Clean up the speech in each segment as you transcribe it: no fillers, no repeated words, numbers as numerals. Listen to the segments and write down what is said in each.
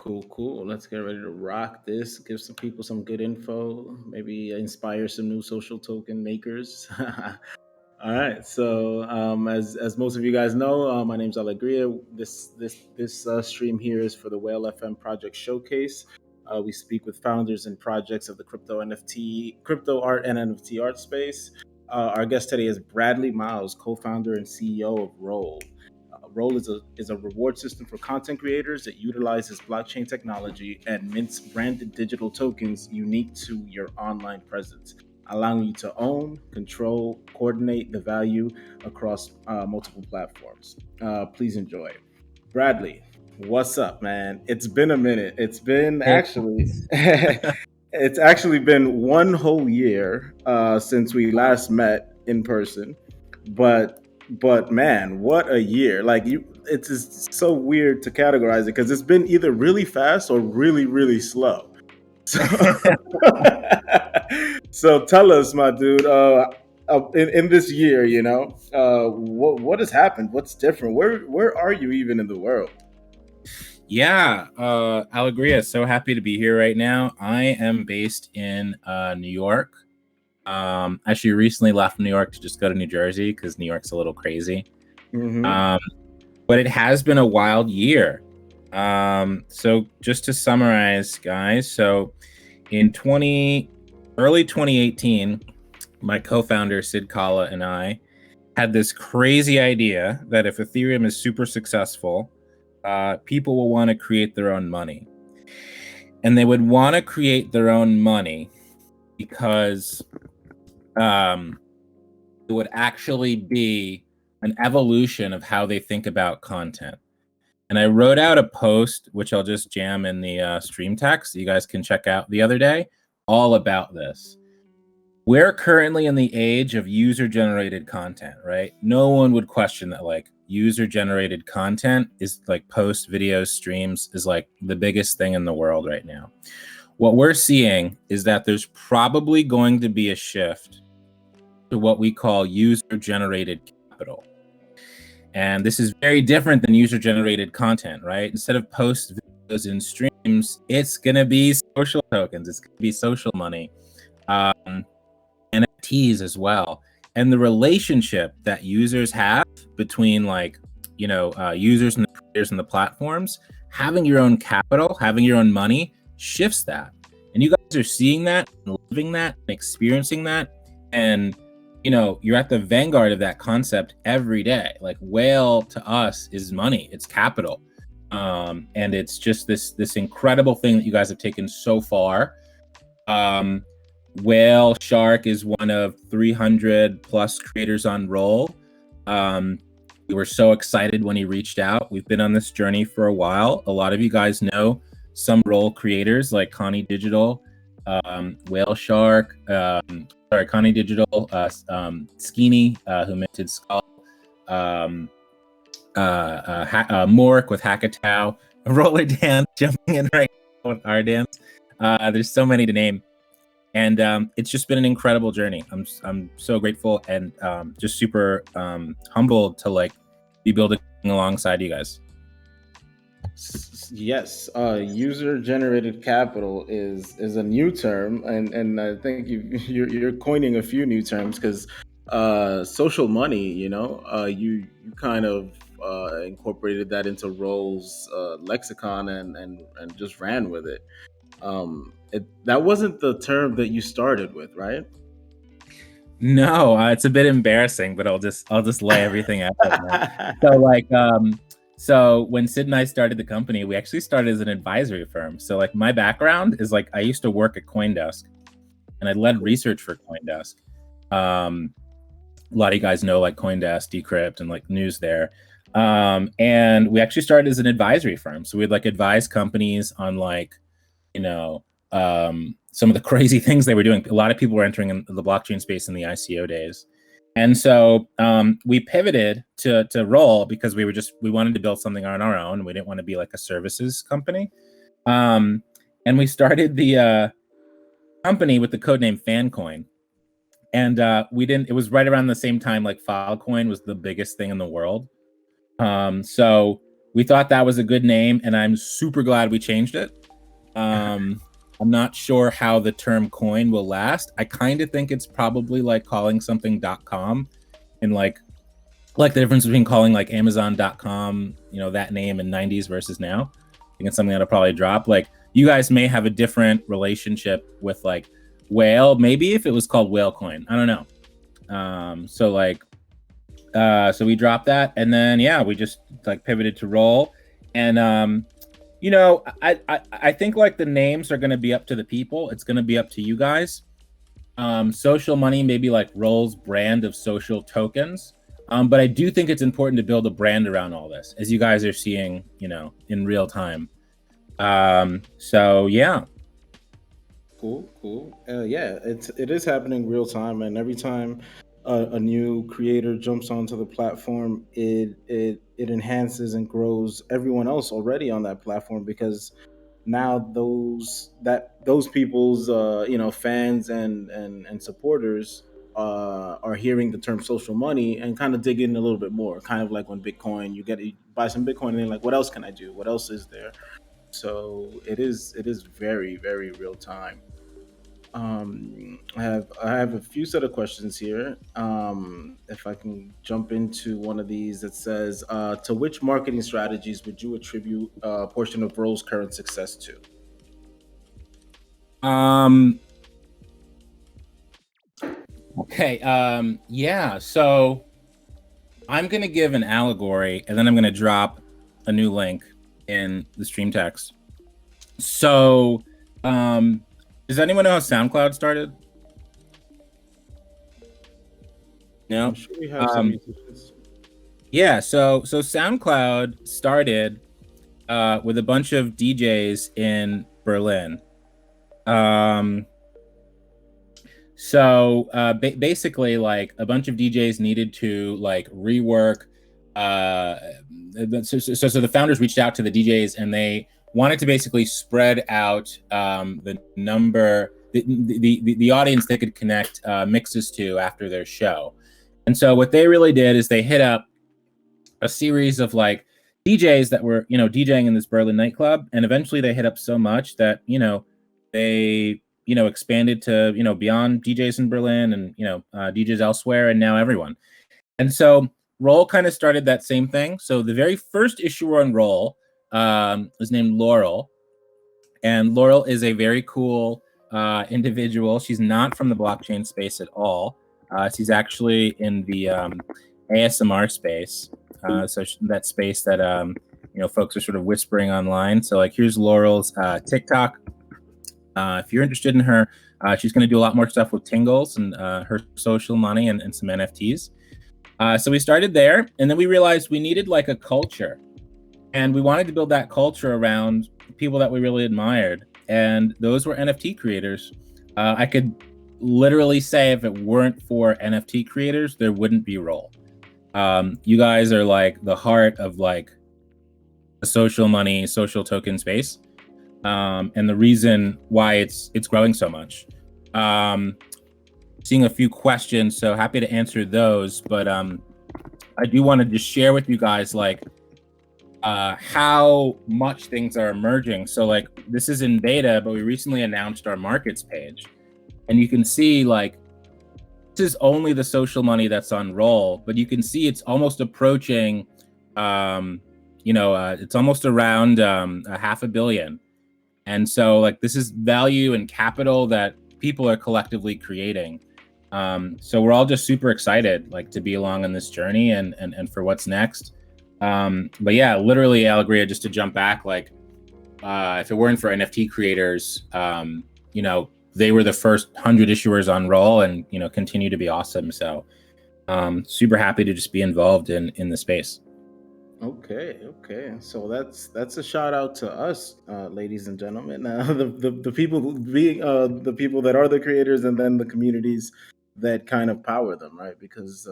Cool, cool. Let's get ready to rock this. Give some people some good info. Maybe inspire some new social token makers. All right. So, as most of you guys know, my name's Alegria. This stream here is for the Whale FM Project Showcase. We speak with founders and projects of the crypto art, and NFT art space. Our guest today is Bradley Miles, co-founder and CEO of Roll. Roll is a reward system for content creators that utilizes blockchain technology and mints branded digital tokens unique to your online presence, allowing you to own, control, coordinate the value across multiple platforms. Please enjoy. Bradley, what's up, man? It's been a minute. It's been Hey, actually. It's actually been one whole year since we last met in person, but man, what a year! Like it's just so weird to categorize it because it's been either really fast or really slow. So, so tell us, my dude, in this year, what has happened? What's different? Where are you even in the world? yeah, Alegria, so happy to be here right now. I am based in New York. Actually, recently left New York to just go to New Jersey because New York's a little crazy. Mm-hmm. But it has been a wild year. So just to summarize, guys, so in early 2018, my co-founder Sid Kala and I had this crazy idea that if Ethereum is super successful, people will want to create their own money. And they would want to create their own money because it would actually be an evolution of how they think about content. And I wrote out a post, which I'll just jam in the stream text that you guys can check out the other day, all about this. We're currently in the age of user-generated content, right? No one would question that, like, user-generated content is like post videos, streams is like the biggest thing in the world right now. What we're seeing is that there's probably going to be a shift to what we call user-generated capital. And this is very different than user-generated content, right? Instead of post videos and streams, it's going to be social tokens. It's going to be social money. NFTs as well. And the relationship that users have between users and the creators and the platforms, having your own capital, having your own money shifts that. And you guys are seeing that, and living that, and experiencing that. And, you're at the vanguard of that concept every day. Like Whale to us is money, it's capital. And it's just this incredible thing that you guys have taken so far. Whale Shark is one of 300 plus creators on Roll. We were so excited when he reached out. We've been on this journey for a while. A lot of you guys know some Roll creators like Connie Digital, Whale Shark, Connie Digital, Skeeny, who minted Skull, Mork with Hackatow, Roller Dance jumping in right now with our dance. There's so many to name. And it's just been an incredible journey. I'm so grateful and just super humbled to be building alongside you guys. Yes, user-generated capital is a new term, and I think you're coining a few new terms because social money. You kind of incorporated that into Roll's lexicon and just ran with it. That wasn't the term that you started with, right? No, it's a bit embarrassing, but I'll just lay everything out. So when Sid and I started the company, we actually started as an advisory firm. So my background is I used to work at CoinDesk, and I led research for CoinDesk. A lot of you guys know CoinDesk, Decrypt, and news there. And we actually started as an advisory firm. So we'd advise companies on some of the crazy things they were doing. A lot of people were entering in the blockchain space in the ICO days. And so we pivoted to Roll because we wanted to build something on our own. We didn't want to be like a services company. And we started the company with the codename Fancoin. And it was right around the same time Filecoin was the biggest thing in the world. So We thought that was a good name, and I'm super glad we changed it. I'm not sure how the term coin will last. I kind of think it's probably like calling something .com, and like the difference between calling like Amazon.com, that name in 90s versus now. I think it's something that'll probably drop. Like you guys may have a different relationship with like whale. Maybe if it was called whale coin, I don't know. So we dropped that, and then yeah, we just like pivoted to roll, and I think like the names are going to be up to the people. It's going to be up to you guys. Social money, maybe like Roll's brand of social tokens. But I do think it's important to build a brand around all this, as you guys are seeing, in real time. So yeah. Cool. Yeah, it is happening real time, and every time a new creator jumps onto the platform, it enhances and grows everyone else already on that platform, because now those people's fans and supporters are hearing the term social money and kind of dig in a little bit more, kind of like when Bitcoin, you buy some Bitcoin and then like, what else can I do, what else is there? So it is very, very real time. I have a few set of questions here. If I can jump into one of these that says, to which marketing strategies would you attribute a portion of Roll's current success to? Um, okay. Yeah. So I'm going to give an allegory, and then I'm going to drop a new link in the stream text. So, does anyone know how SoundCloud started? I'm No. sure we have some Um, musicians. yeah. So SoundCloud started with a bunch of DJs in Berlin. Um, basically, like a bunch of DJs needed to like rework. So the founders reached out to the DJs, and they wanted to basically spread out the number, the audience they could connect mixes to after their show. And so what they really did is they hit up a series of like DJs that were, DJing in this Berlin nightclub, and eventually they hit up so much that, they, expanded to, beyond DJs in Berlin and, DJs elsewhere, and now everyone. And so Roll kind of started that same thing. So the very first issuer on Roll was named Laurel, and Laurel is a very cool individual. She's not from the blockchain space at all. She's actually in the ASMR space. That space that folks are sort of whispering online. So like, here's Laurel's TikTok. If you're interested in her, she's going to do a lot more stuff with Tingles and her social money and some NFTs. So we started there, and then we realized we needed like a culture, and we wanted to build that culture around people that we really admired, and those were NFT creators. I could literally say if it weren't for NFT creators, there wouldn't be Roll. You guys are like the heart of like the social money, social token space, and the reason why it's growing so much. Seeing a few questions, so happy to answer those. But I do want to just share with you guys like how much things are emerging. So like, this is in beta, but we recently announced our markets page, and you can see like, this is only the social money that's on Roll, but you can see it's almost approaching, it's almost around a $500 million. And so like, this is value and capital that people are collectively creating. So we're all just super excited like to be along on this journey and for what's next. But yeah, literally, Alegria, just to jump back, like if it weren't for NFT creators, they were the first 100 issuers on Roll, and continue to be awesome. So super happy to just be involved in the space. Okay. So that's a shout out to us, ladies and gentlemen. The people being the people that are the creators, and then the communities that kind of power them, right? Because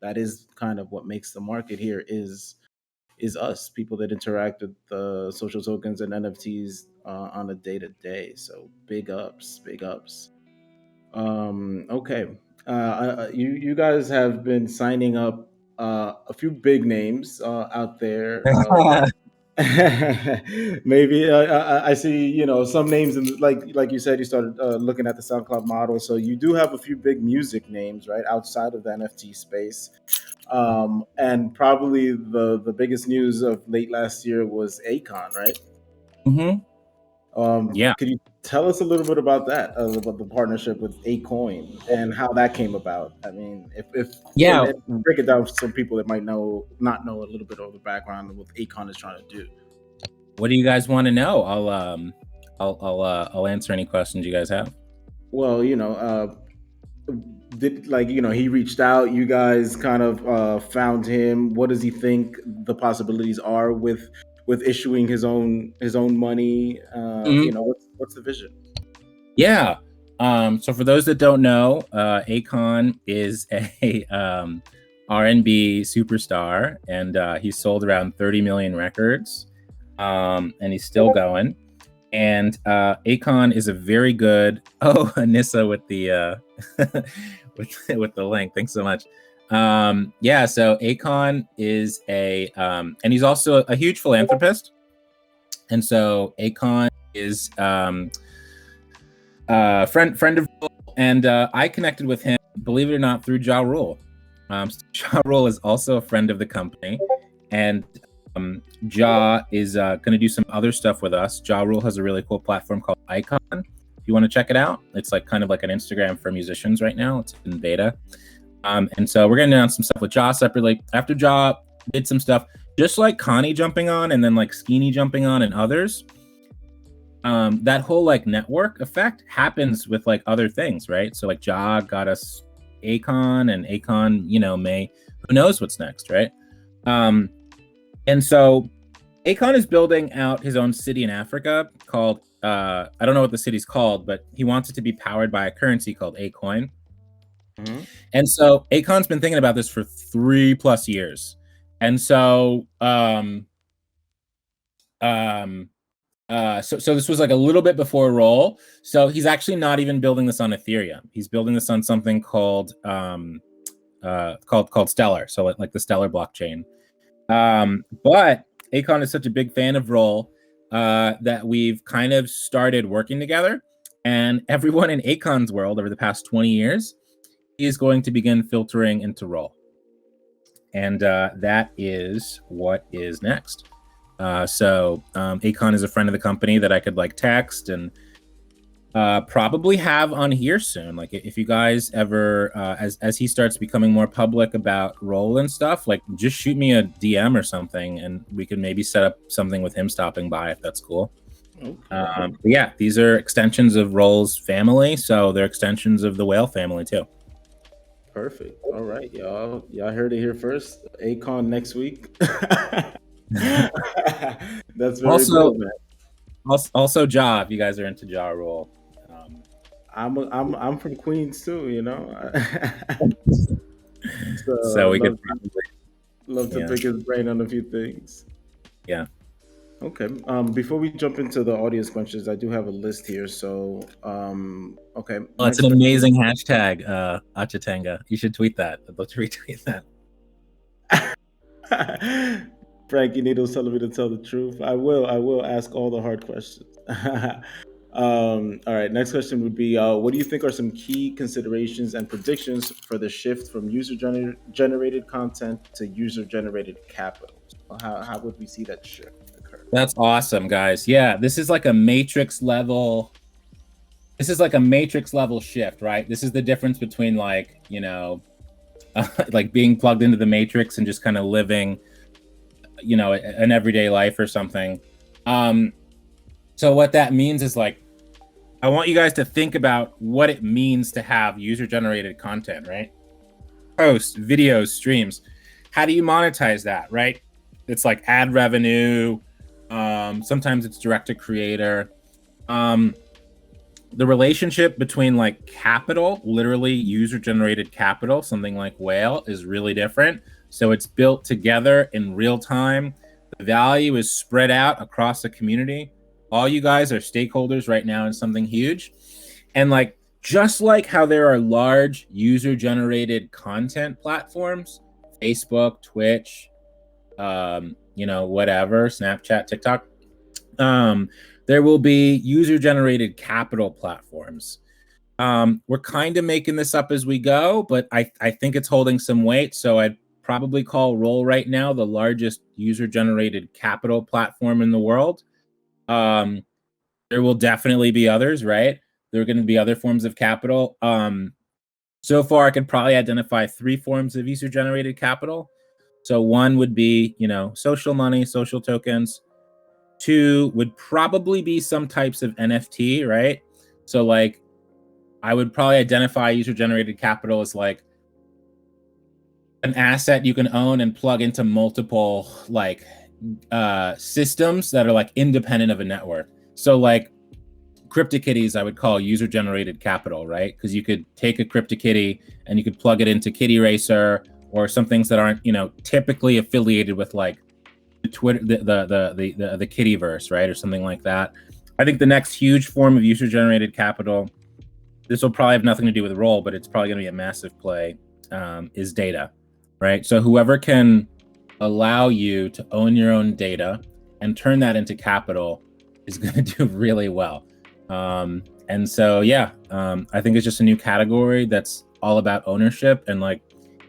that is kind of what makes the market here is us, people that interact with social tokens and NFTs on a day to day. So big ups, big ups. Okay, you guys have been signing up a few big names out there. Maybe I see, some names, and like you said, you started looking at the SoundCloud model. So you do have a few big music names, right, outside of the NFT space. And probably the biggest news of late last year was Akon, right? Mm-hmm. Yeah. Could you tell us a little bit about that, about the partnership with Acoin and how that came about? I mean, if Yeah. and break it down for some people that might not know a little bit of the background of what Akon is trying to do. What do you guys want to know? I'll answer any questions you guys have. Well, did he reached out, you guys kind of found him. What does he think the possibilities are with issuing his own money? Mhm. What's the vision? Yeah. So for those that don't know, Akon is a R&B superstar, and he's sold around 30 million records, and he's still going. And Akon is a very good. Oh, Anissa with the with the link. Thanks so much. Yeah, so Akon is and he's also a huge philanthropist, and so Akon is friend of Rule, and I connected with him, believe it or not, through Ja Rule. Ja Rule is also a friend of the company, and Ja is going to do some other stuff with us. Ja Rule has a really cool platform called Icon. If you want to check it out, it's like kind of like an Instagram for musicians right now. It's in beta. And so we're going to announce some stuff with Ja separately. After Ja did some stuff, just like Connie jumping on and then like Skeeny jumping on and others, that whole like network effect happens with like other things, right? So like Ja got us Akon, and Akon, who knows what's next, right? And so Akon is building out his own city in Africa called, I don't know what the city's called, but he wants it to be powered by a currency called Acoin. Mm-hmm. And so Akon's been thinking about this for 3+ years. And so, so this was like a little bit before roll. So he's actually not even building this on Ethereum. He's building this on something called Stellar. So like the Stellar blockchain. But Akon is such a big fan of Roll that we've kind of started working together. And everyone in Akon's world over the past 20 years is going to begin filtering into Roll. And that is what is next. So Akon is a friend of the company that I could like text and probably have on here soon. Like if you guys ever, as he starts becoming more public about Roll and stuff, like just shoot me a DM or something, and we could maybe set up something with him stopping by if that's cool. Okay. But yeah, these are extensions of Roll's family, so they're extensions of the Whale family too. Perfect. All right, y'all heard it here first. Akon next week. That's very also, cool, man. Also, Ja, if you guys are into Ja Rule. I'm from Queens too, So we could love to pick his brain on a few things. Yeah. Okay. Before we jump into the audience questions, I do have a list here. So, okay. Oh, it's an amazing hashtag, Achatenga. You should tweet that. I'd love to retweet that. Frankie Needles telling me to tell the truth. I will ask all the hard questions. All right. Next question would be, what do you think are some key considerations and predictions for the shift from user-generated content to user-generated capital? How would we see that shift? That's awesome, guys. Yeah, this is like a matrix level. This is like a matrix level shift, right? This is the difference between like, like being plugged into the matrix and just kind of living, an everyday life or something. So what that means is like, I want you guys to think about what it means to have user-generated content, right? Posts, videos, streams. How do you monetize that, right? It's like ad revenue. Sometimes it's direct to creator. The relationship between like capital, literally user-generated capital, something like Whale, is really different. So it's built together in real time. The value is spread out across the community. All you guys are stakeholders right now in something huge. And like, just like how there are large user-generated content platforms, Facebook, Twitch, whatever, Snapchat, TikTok. There will be user-generated capital platforms. We're kind of making this up as we go, but I think it's holding some weight. So I'd probably call Roll right now the largest user-generated capital platform in the world. There will definitely be others, right? There are going to be other forms of capital. So far, I could probably identify 3 forms of user-generated capital. So one would be, social money, social tokens. 2 would probably be some types of NFT, right? So like, I would probably identify user-generated capital as like an asset you can own and plug into multiple like systems that are like independent of a network. So like CryptoKitties, I would call user-generated capital, right? Because you could take a CryptoKitty and you could plug it into Kitty Racer or some things that aren't, typically affiliated with like the Twitter, the Kittyverse, right, or something like that. I think the next huge form of user-generated capital, this will probably have nothing to do with Roll, but it's probably going to be a massive play, is data, right? So whoever can allow you to own your own data and turn that into capital is going to do really well. And so, I think it's just a new category that's all about ownership and like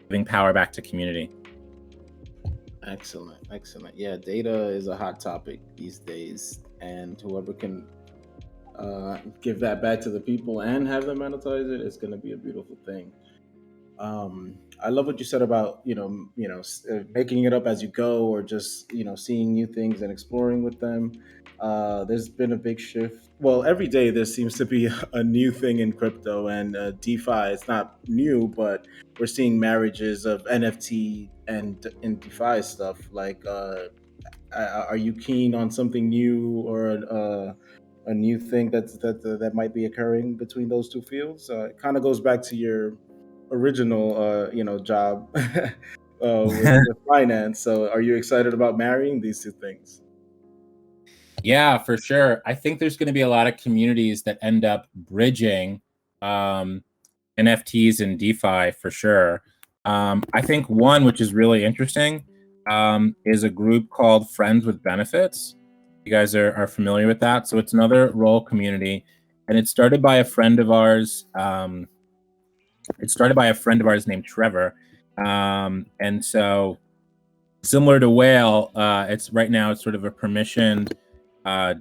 giving power back to community. Excellent. Yeah, data is a hot topic these days, and whoever can give that back to the people and have them monetize it, it's going to be a beautiful thing. I love what you said about making it up as you go, or just seeing new things and exploring with them. There's been a big shift. Well, every day there seems to be a new thing in crypto and DeFi. It's not new, but we're seeing marriages of NFT and in DeFi stuff. Like, are you keen on something new or a new thing that might be occurring between those two fields? It kind of goes back to your original job with finance. So are you excited about marrying these two things? Yeah, for sure. I think there's going to be a lot of communities that end up bridging NFTs and DeFi for sure. I think one which is really interesting is a group called Friends with Benefits. You guys are familiar with that? So it's another Roll community, and it started by a friend of ours. Named Trevor, and so similar to Whale, it's right now it's sort of a permissioned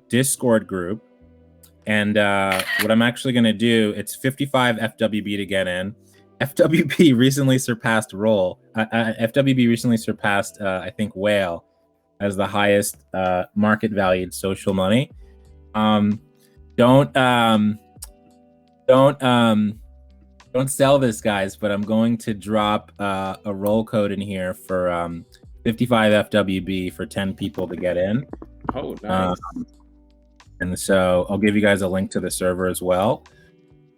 Discord group. And what I'm actually going to do, it's 55 FWB to get in. FWB recently surpassed Roll. FWB recently surpassed, I think, Whale as the highest market valued social money. Don't sell this, guys, but I'm going to drop a Roll code in here for 55 FWB for 10 people to get in. Oh, nice. And so I'll give you guys a link to the server as well.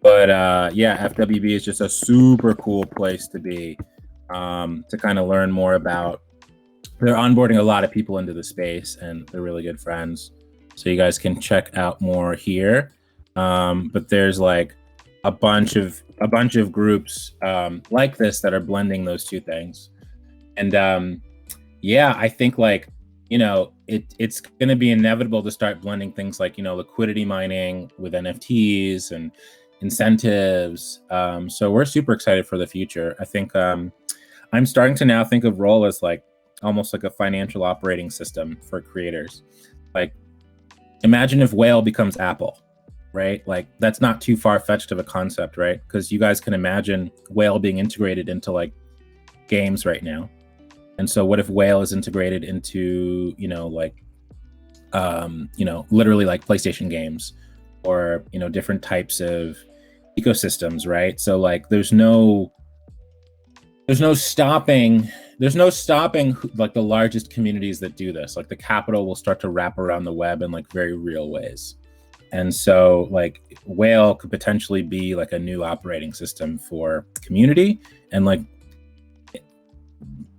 But FWB is just a super cool place to be, to kind of learn more about. They're onboarding a lot of people into the space, and they're really good friends. So you guys can check out more here. But there's like a bunch of groups like this that are blending those two things. And I think like, it's going to be inevitable to start blending things like, liquidity mining with NFTs and incentives. So we're super excited for the future. I think I'm starting to now think of Roll as like almost like a financial operating system for creators. Like, imagine if Whale becomes Apple, right? Like, that's not too far-fetched of a concept, right? Because you guys can imagine Whale being integrated into like games right now. And so what if Whale is integrated into, literally like PlayStation games or, different types of ecosystems, right? So like there's no stopping like the largest communities that do this. Like the capital will start to wrap around the web in like very real ways. And so like Whale could potentially be like a new operating system for community, and like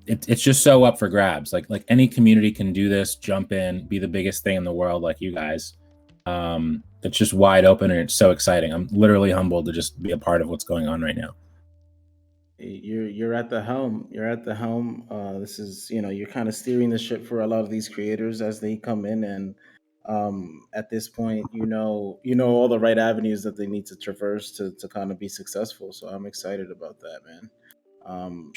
it's just so up for grabs. Like any community can do this, jump in, be the biggest thing in the world like you guys. It's just wide open and it's so exciting. I'm literally humbled to just be a part of what's going on right now. You're at the helm. You're at the helm. This is, you're kind of steering the ship for a lot of these creators as they come in, and at this point, you know all the right avenues that they need to traverse to kind of be successful. So I'm excited about that, man.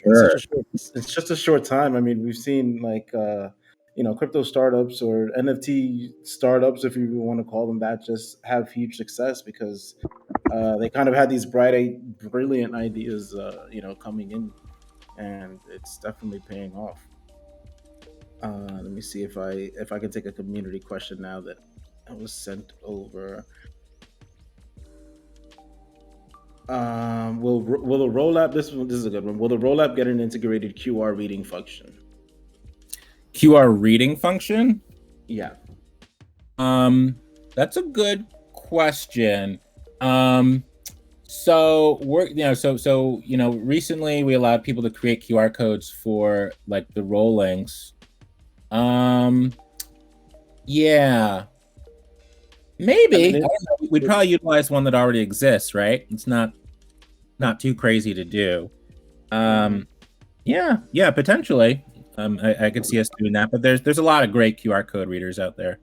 Sure. It's just a short time. I mean, we've seen like crypto startups or NFT startups, if you want to call them that, just have huge success because they kind of had these brilliant ideas, coming in, and it's definitely paying off. Let me see if I can take a community question now that I was sent over. Will the rollup? This is a good one. Will the rollup get an integrated QR reading function? QR reading function? Yeah. That's a good question. So we're recently we allowed people to create QR codes for like the roll links. Yeah, I maybe. I mean, don't know. We'd probably utilize one that already exists, right? It's not too crazy to do. mhm. Yeah, potentially. I could see us doing that, but there's a lot of great QR code readers out there.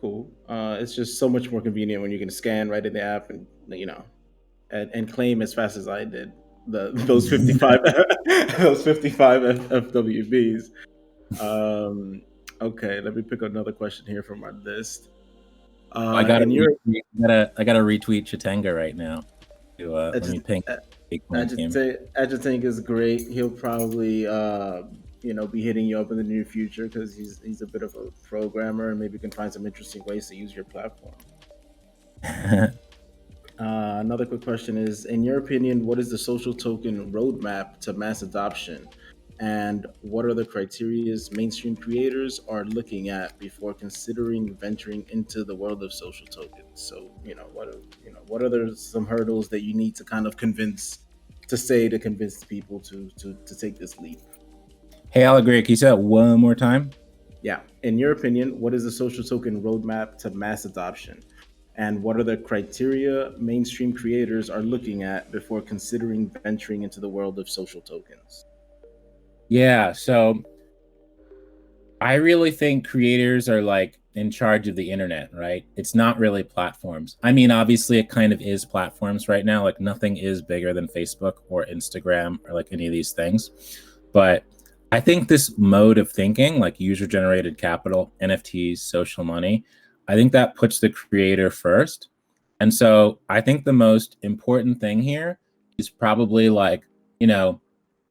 Cool. It's just so much more convenient when you can scan right in the app and and claim as fast as I did those 55 those 55 FWBs. Um, okay, let me pick another question here from our list. I gotta In your retweet, I gotta retweet Chitanga right now. To let me ping Bitcoin team. Agitank is great. He'll probably be hitting you up in the near future because he's a bit of a programmer and maybe can find some interesting ways to use your platform. Another quick question is, in your opinion, what is the social token roadmap to mass adoption? And what are the criteria mainstream creators are looking at before considering venturing into the world of social tokens? So, what are some hurdles that you need to kind of convince people to take this leap? Hey, Alegria, can you say that one more time? Yeah. In your opinion, what is the social token roadmap to mass adoption? And what are the criteria mainstream creators are looking at before considering venturing into the world of social tokens? Yeah, so I really think creators are like in charge of the internet, right? It's not really platforms. I mean, obviously, it kind of is platforms right now. Like, nothing is bigger than Facebook or Instagram or like any of these things. But I think this mode of thinking, like user generated capital, NFTs, social money, I think that puts the creator first. And so I think the most important thing here is probably like, you know,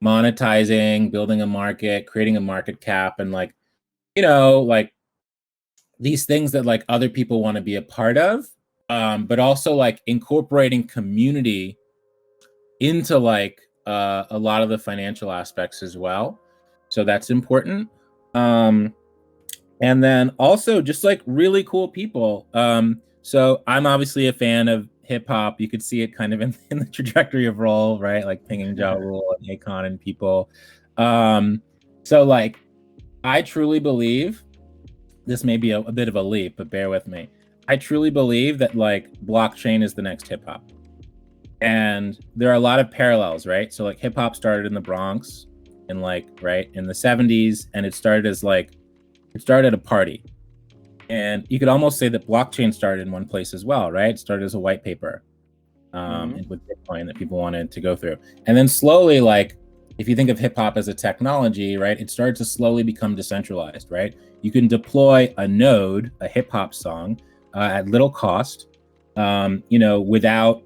monetizing, building a market, creating a market cap, and like, like these things that like other people want to be a part of, but also like incorporating community into like a lot of the financial aspects as well. So that's important. Um, and then also just like really cool people. So I'm obviously a fan of hip hop. You could see it kind of in the trajectory of Roll, right? Like pinging Ja Rule and Akon and people. So like I truly believe this may be a bit of a leap, but bear with me. I truly believe that like blockchain is the next hip hop. And there are a lot of parallels, right? So like hip hop started in the Bronx in like, right, in the 70s, and it started at a party. And you could almost say that blockchain started in one place as well, right? It started as a white paper Hmm. with Bitcoin that people wanted to go through. And then slowly, like, if you think of hip hop as a technology, right, it started to slowly become decentralized, right? You can deploy a node, a hip hop song, at little cost, without,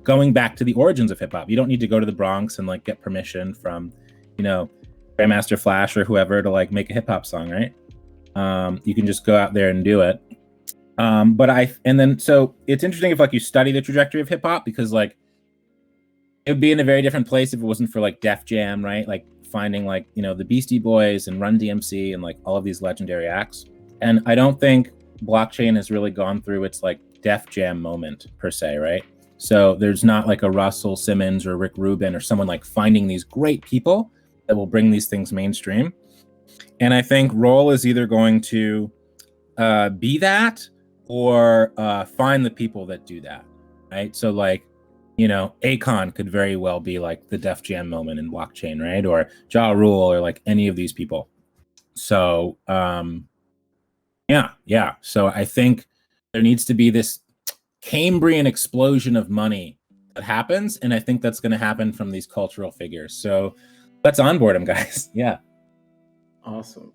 going back to the origins of hip hop. You don't need to go to the Bronx and like get permission from, Grandmaster Flash or whoever to like make a hip hop song, right? You can just go out there and do it. So it's interesting if like you study the trajectory of hip hop, because like it would be in a very different place if it wasn't for like Def Jam, right? Like finding like, the Beastie Boys and Run DMC and like all of these legendary acts. And I don't think blockchain has really gone through its like Def Jam moment per se, right? So there's not like a Russell Simmons or Rick Rubin or someone like finding these great people that will bring these things mainstream. And I think Roll is either going to be that or find the people that do that, right? So like, Akon could very well be like the Def Jam moment in blockchain, right? Or Ja Rule, or like any of these people. So yeah. So I think there needs to be this Cambrian explosion of money that happens, and I think that's going to happen from these cultural figures. So let's onboard them, guys. Yeah. Awesome.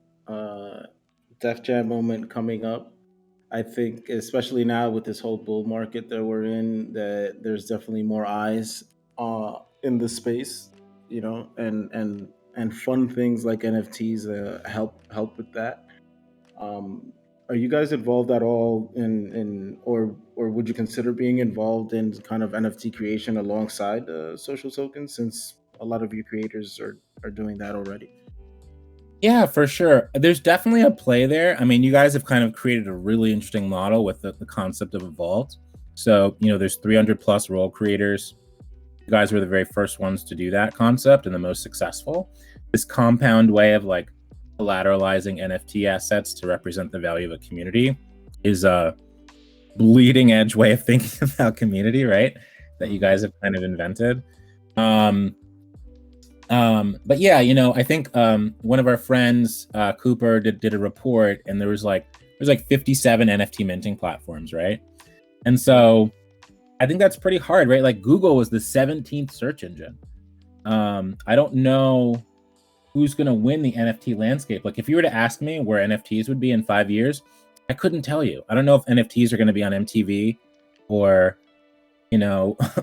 Def Jam moment coming up. I think, especially now with this whole bull market that we're in, that there's definitely more eyes in the space, and fun things like NFTs help with that. Um, are you guys involved at all or would you consider being involved in kind of NFT creation alongside social tokens, since a lot of you creators are doing that already? Yeah, for sure. There's definitely a play there. I mean, you guys have kind of created a really interesting model with the concept of a vault. So, there's 300 plus role creators. You guys were the very first ones to do that concept and the most successful. This compound way of like collateralizing NFT assets to represent the value of a community is a bleeding edge way of thinking about community, right? That you guys have kind of invented. But yeah, I think one of our friends, Cooper, did a report, and there's like 57 NFT minting platforms, right? And so I think that's pretty hard, right? Like Google was the 17th search engine. I don't know who's going to win the NFT landscape. Like if you were to ask me where NFTs would be in 5 years, I couldn't tell you. I don't know if NFTs are going to be on MTV or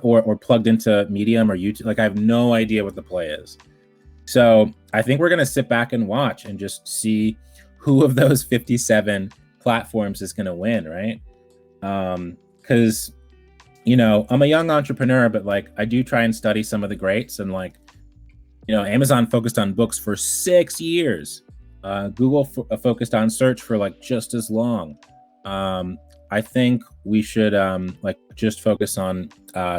or plugged into Medium or YouTube. Like I have no idea what the play is. So I think we're going to sit back and watch and just see who of those 57 platforms is going to win, right? Because I'm a young entrepreneur, but like I do try and study some of the greats, and like Amazon focused on books for 6 years. Google focused on search for like just as long. I think we should like just focus on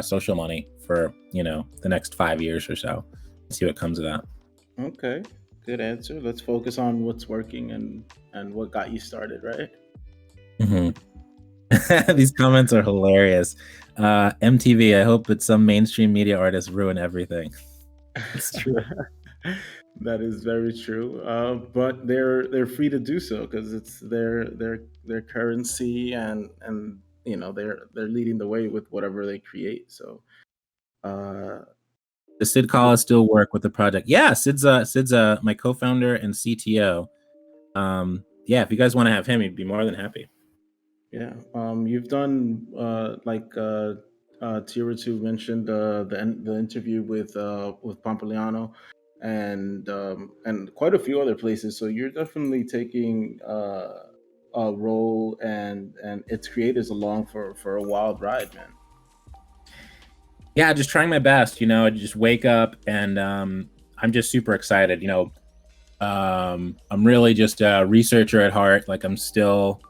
social money for the next 5 years or so. See what comes of that. Okay, good answer. Let's focus on what's working and what got you started, right? Mm-hmm. These comments are hilarious. MTV, I hope that some mainstream media artists ruin everything. It's true. That is very true. But they're free to do so because it's their currency, and they're leading the way with whatever they create. So uh, does Sid Collis still work with the project? Yeah, Sid's my co-founder and CTO. Yeah, if you guys want to have him, he'd be more than happy. Yeah, you've done Tier 2 mentioned the interview with Pompiliano, and quite a few other places. So you're definitely taking a role and its creators along for a wild ride, man. Yeah, just trying my best. I just wake up and I'm just super excited. I'm really just a researcher at heart. Like I'm still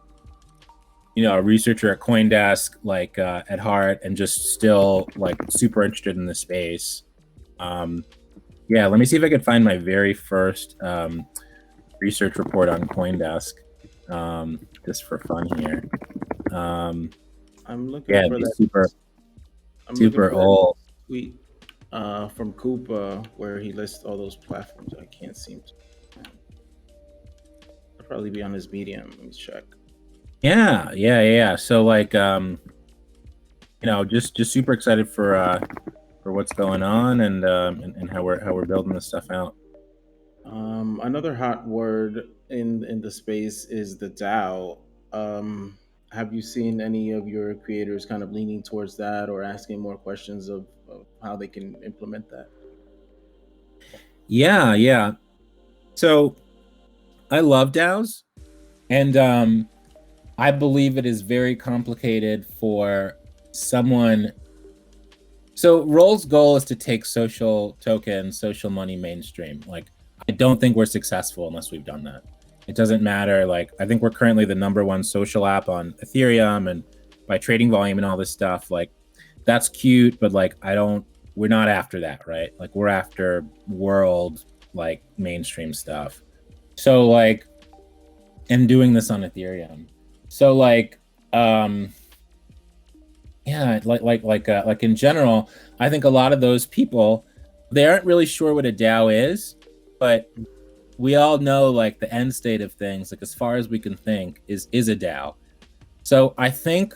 a researcher at CoinDesk, like at heart, and just still like super interested in the space. Yeah, let me see if I could find my very first research report on CoinDesk, just for fun here. I'm looking for that. Super old tweet from Koopa where he lists all those platforms. I can't seem to. It'll probably be on his Medium. Let me check. Yeah. So like, just super excited for what's going on and how we're building this stuff out. Another hot word in the space is the DAO. Have you seen any of your creators kind of leaning towards that or asking more questions of how they can implement that? Yeah. So I love DAOs, and I believe it is very complicated for someone. So Roll's goal is to take social tokens, social money mainstream. Like, I don't think we're successful unless we've done that. It doesn't matter. Like, I think we're currently the #1 social app on Ethereum, and by trading volume and all this stuff, like that's cute, but like we're not after that, right? Like we're after world like mainstream stuff. So like, and doing this on Ethereum. So like, Yeah, like in general, I think a lot of those people, they aren't really sure what a DAO is, but we all know like the end state of things, like as far as we can think, is a DAO. So I think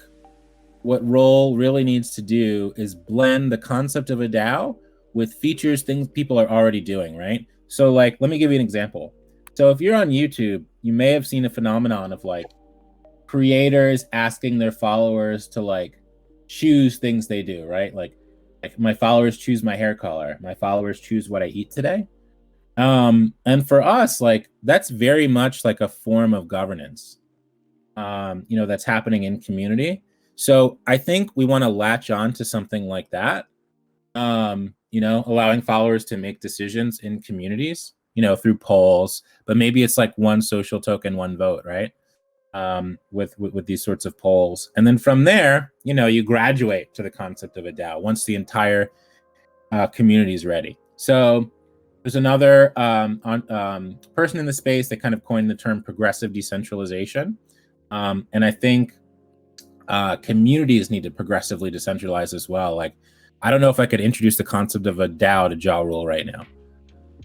what Roll really needs to do is blend the concept of a DAO with features, things people are already doing, right? So like, let me give you an example. So if you're on YouTube, you may have seen a phenomenon of like creators asking their followers to like choose things they do, right? Like my followers choose my hair color, my followers choose what I eat today. And for us, like that's very much like a form of governance, that's happening in community. So I think we want to latch on to something like that, allowing followers to make decisions in communities, through polls, but maybe it's like one social token, one vote, right? With these sorts of polls. And then from there, you graduate to the concept of a DAO once the entire community is ready. So there's another person in the space that kind of coined the term progressive decentralization. And I think communities need to progressively decentralize as well. Like, I don't know if I could introduce the concept of a DAO to Ja Rule right now,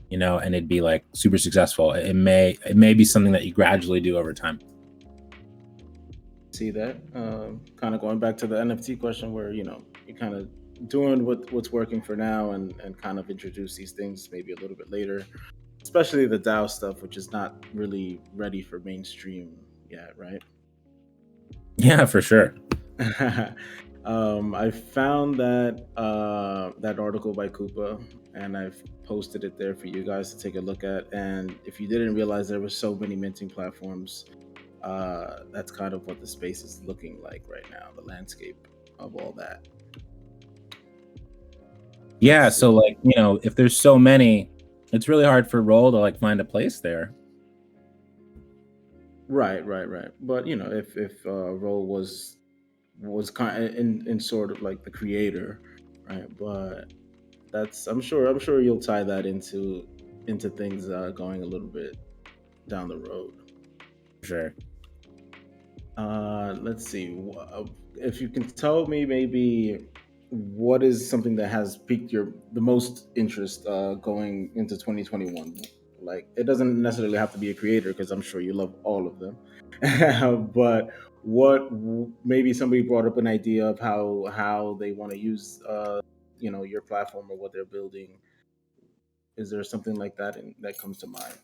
and it'd be like super successful. It may be something that you gradually do over time. See that? Kind of going back to the NFT question, where you're kind of doing what's working for now, and kind of introduce these things maybe a little bit later, especially the DAO stuff, which is not really ready for mainstream yet, right? Yeah, for sure. I found that article by Koopa, and I've posted it there for you guys to take a look at. And if you didn't realize there were so many minting platforms, that's kind of what the space is looking like right now, the landscape of all that. Yeah, so like, if there's so many, it's really hard for Roll to like find a place there. Right. But if Roll was kind of in sort of like the creator, right? But I'm sure you'll tie that into things going a little bit down the road. Sure. Let's see. If you can tell me maybe what is something that has piqued the most interest going into 2021. Like, it doesn't necessarily have to be a creator, because I'm sure you love all of them. But maybe somebody brought up an idea of how they want to use your platform or what they're building. Is there something like that that comes to mind?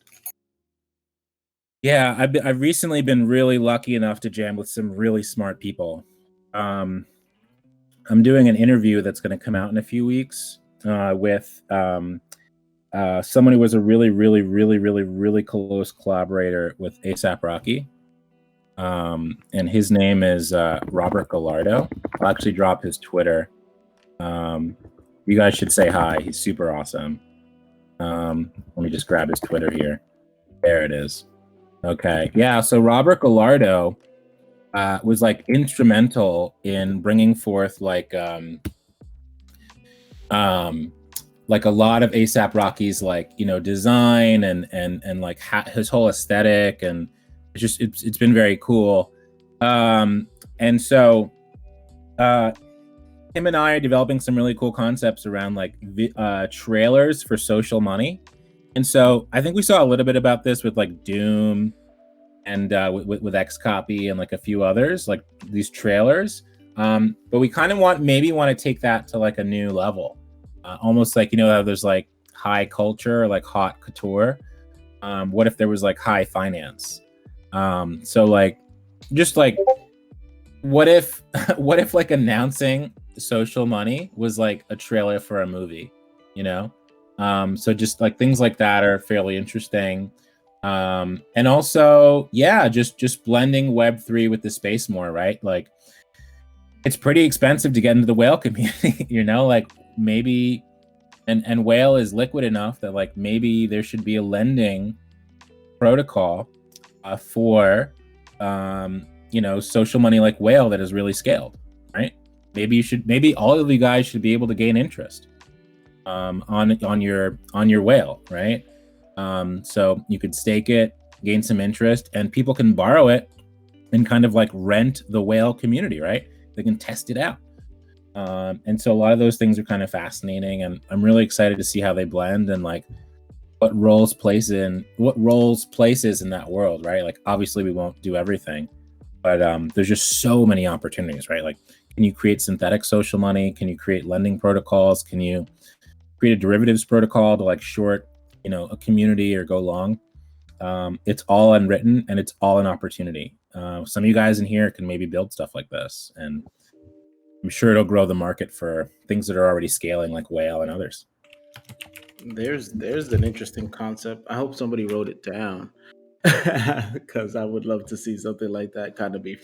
Yeah, I've recently been really lucky enough to jam with some really smart people. I'm doing an interview that's going to come out in a few weeks with someone who was a really, really, really, really, really close collaborator with ASAP Rocky. And his name is Robert Gallardo. I'll actually drop his Twitter. You guys should say hi. He's super awesome. Let me just grab his Twitter here. There it is. Okay. Yeah. So Robert Gallardo was like instrumental in bringing forth like a lot of ASAP Rocky's like design and like his whole aesthetic, and it's been very cool. And so him and I are developing some really cool concepts around like trailers for social money. And so I think we saw a little bit about this with like Doom and with Xcopy and like a few others, like these trailers. But we kind of want to take that to like a new level, almost like how there's like high culture, like hot couture. What if there was like high finance? So like, just like, what if like announcing social money was like a trailer for a movie, so just like things like that are fairly interesting. And also, yeah, just blending Web3 with the space more, right? Like, it's pretty expensive to get into the whale community, like maybe, and whale is liquid enough that like maybe there should be a lending protocol for social money like whale that is really scaled, right? Maybe all of you guys should be able to gain interest on your whale, right? So you could stake it, gain some interest, and people can borrow it and kind of like rent the whale community, right? They can test it out. And so a lot of those things are kind of fascinating, and I'm really excited to see how they blend and like what roles places in that world, right? Like obviously we won't do everything, but there's just so many opportunities, right? Like, can you create synthetic social money? Can you create lending protocols? Can you create a derivatives protocol to like short, a community or go long? It's all unwritten and it's all an opportunity. Some of you guys in here can maybe build stuff like this, and I'm sure it'll grow the market for things that are already scaling, like Whale and others. There's an interesting concept. I hope somebody wrote it down because I would love to see something like that kind of be,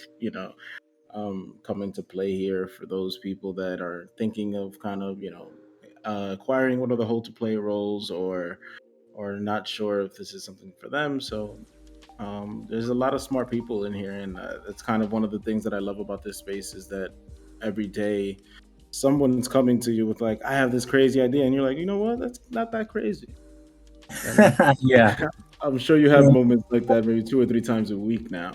come into play here for those people that are thinking of kind of, acquiring one of the hold to play roles, or not sure if this is something for them. So there's a lot of smart people in here, and it's kind of one of the things that I love about this space is that every day someone's coming to you with like, I have this crazy idea, and you're like, you know what, that's not that crazy. And Yeah. I'm sure you have moments like that maybe 2 or 3 times a week now.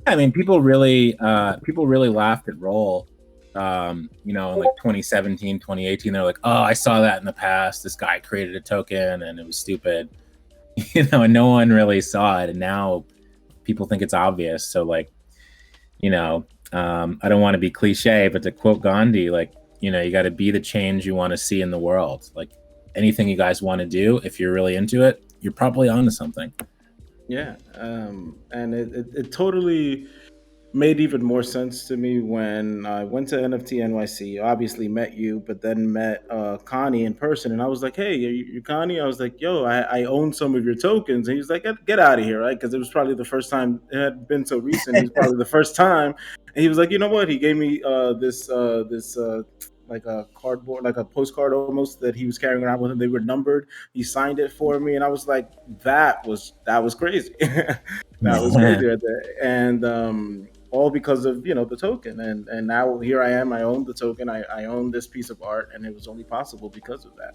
I mean, people really laughed at Roll, in like 2017, 2018. They're like, oh, I saw that in the past. This guy created a token and it was stupid, and no one really saw it. And now people think it's obvious. So like, I don't want to be cliche, but to quote Gandhi, like, you got to be the change you want to see in the world. Like anything you guys want to do, if you're really into it, you're probably onto something. Yeah, and it totally made even more sense to me when I went to NFT NYC. Obviously, met you, but then met Connie in person, and I was like, "Hey, you Connie?" I was like, "Yo, I own some of your tokens," and he was like, "Get out of here, right?" Because it was probably the first time it had been so recent. It was probably the first time, and he was like, "You know what?" He gave me this like a cardboard, like a postcard almost that he was carrying around with him. They were numbered. He signed it for me, and I was like, "That was crazy." That was crazy right there. And all because of the token, and now here I am. I own the token. I own this piece of art, and it was only possible because of that.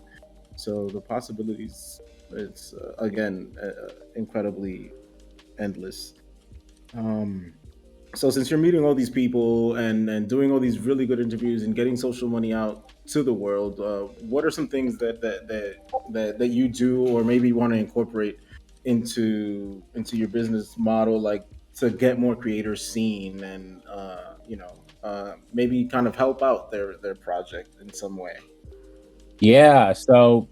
So the possibilities, it's again incredibly endless. um so since you're meeting all these people and doing all these really good interviews and getting social money out to the world, what are some things that you do or maybe want to incorporate into your business model, like to get more creators seen and maybe kind of help out their project in some way? Yeah. So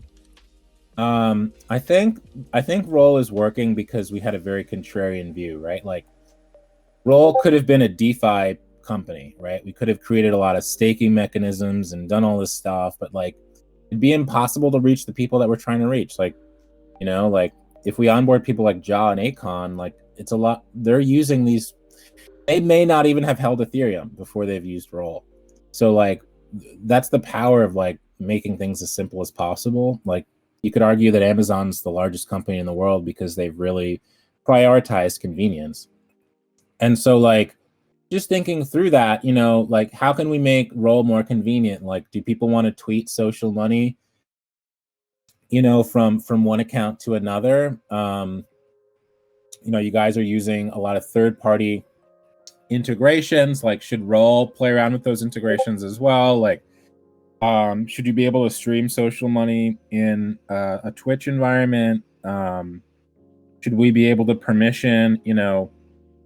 I think Roll is working because we had a very contrarian view, right? Like Roll could have been a DeFi company, right? We could have created a lot of staking mechanisms and done all this stuff, but like it'd be impossible to reach the people that we're trying to reach. Like, like if we onboard people like Ja and Akon, like it's a lot. They're using these. They may not even have held Ethereum before they've used Roll. So like that's the power of like making things as simple as possible. Like you could argue that Amazon's the largest company in the world because they've really prioritized convenience. And so like just thinking through that, like how can we make Roll more convenient? Like do people want to tweet social money, from one account to another? You guys are using a lot of third party integrations. Like should Roll play around with those integrations as well? Like should you be able to stream social money in a Twitch environment? Should we be able to permission,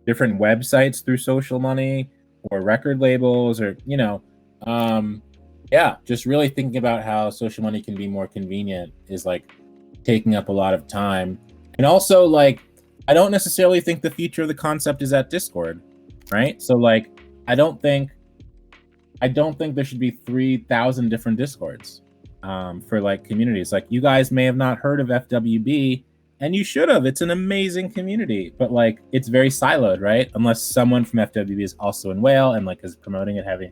different websites through social money or record labels or, yeah, just really thinking about how social money can be more convenient is like taking up a lot of time. And also like, I don't necessarily think the future of the concept is at Discord, right? So like, I don't think there should be 3,000 different Discords for like communities. Like you guys may have not heard of FWB, and you should have. It's an amazing community, but like it's very siloed, right? Unless someone from FWB is also in Whale and like is promoting it heavy.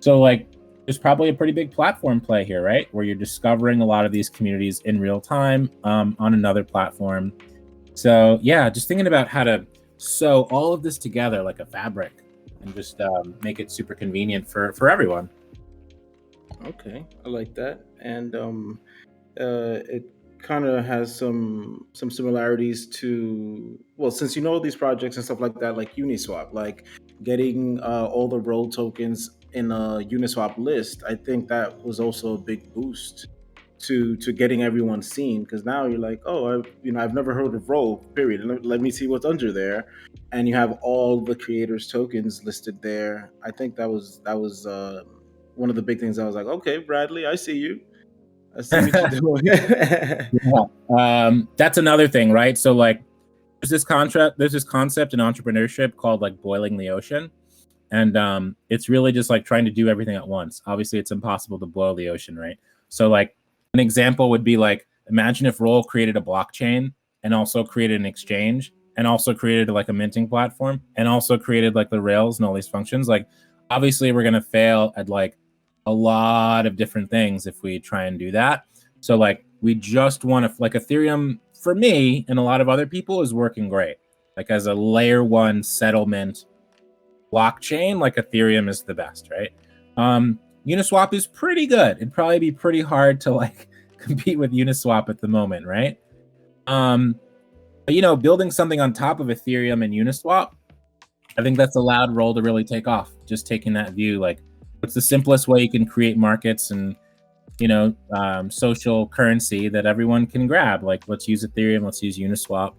So like there's probably a pretty big platform play here, right? Where you're discovering a lot of these communities in real time on another platform. So yeah, just thinking about how to sew all of this together like a fabric and just make it super convenient for everyone. Okay, I like that. And it kind of has some similarities to, well, since you know these projects and stuff like that, like Uniswap, like getting all the roll tokens in a Uniswap list, I think that was also a big boost to getting everyone seen, because now you're like, oh, I've never heard of Roll. Period. Let me see what's under there, and you have all the creators' tokens listed there. I think that was one of the big things. I was like, okay, Bradley, I see you. I see what you're doing. That's another thing, right? So like there's this concept in entrepreneurship called like boiling the ocean. And it's really just like trying to do everything at once. Obviously, it's impossible to boil the ocean, right? So like an example would be like, imagine if Roll created a blockchain and also created an exchange and also created like a minting platform and also created like the rails and all these functions. Like obviously we're going to fail at like a lot of different things if we try and do that. So like we just want to, like Ethereum for me and a lot of other people is working great. Like as a layer one settlement blockchain, like Ethereum is the best, right? Uniswap is pretty good. It'd probably be pretty hard to like compete with Uniswap at the moment, right? But you know, building something on top of Ethereum and Uniswap, I think that's allowed Roll to really take off. Just taking that view, like, what's the simplest way you can create markets and social currency that everyone can grab? Like, let's use Ethereum, let's use Uniswap.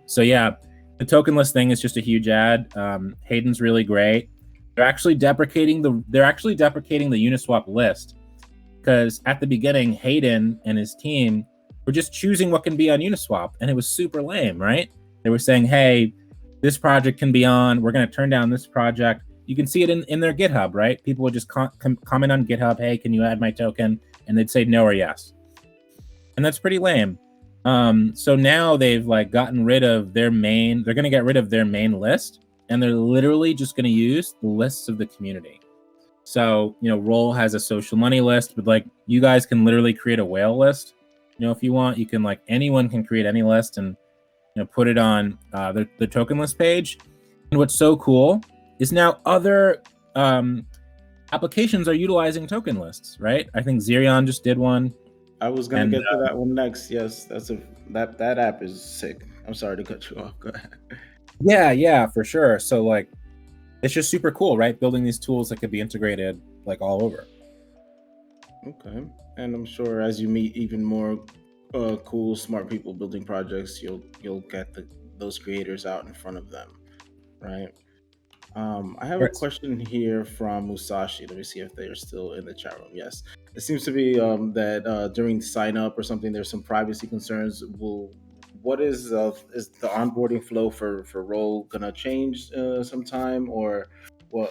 So yeah, the tokenless thing is just a huge ad. Hayden's really great. They're actually deprecating the Uniswap list, because at the beginning, Hayden and his team were just choosing what can be on Uniswap, and it was super lame, right? They were saying, hey, this project can be on, we're going to turn down this project. You can see it in their GitHub, right? People would just comment on GitHub, hey, can you add my token? And they'd say no or yes. And that's pretty lame. So now they've like gotten rid of they're going to get rid of their main list, and they're literally just going to use the lists of the community. So, Roll has a social money list, but like you guys can literally create a whale list. If you want, you can like anyone can create any list and put it on the tokenless page. And what's so cool is now other applications are utilizing token lists, right? I think Zerion just did one. I was gonna get to that one next. Yes, that app is sick. I'm sorry to cut you off. Go ahead. Yeah, for sure. So like, it's just super cool, right? Building these tools that could be integrated like all over. Okay, and I'm sure as you meet even more cool, smart people building projects, you'll get those creators out in front of them, right? I have a question here from Musashi. Let me see if they are still in the chat room. Yes, it seems to be that during sign up or something, there's some privacy concerns. What is the onboarding flow for Roll gonna change sometime, or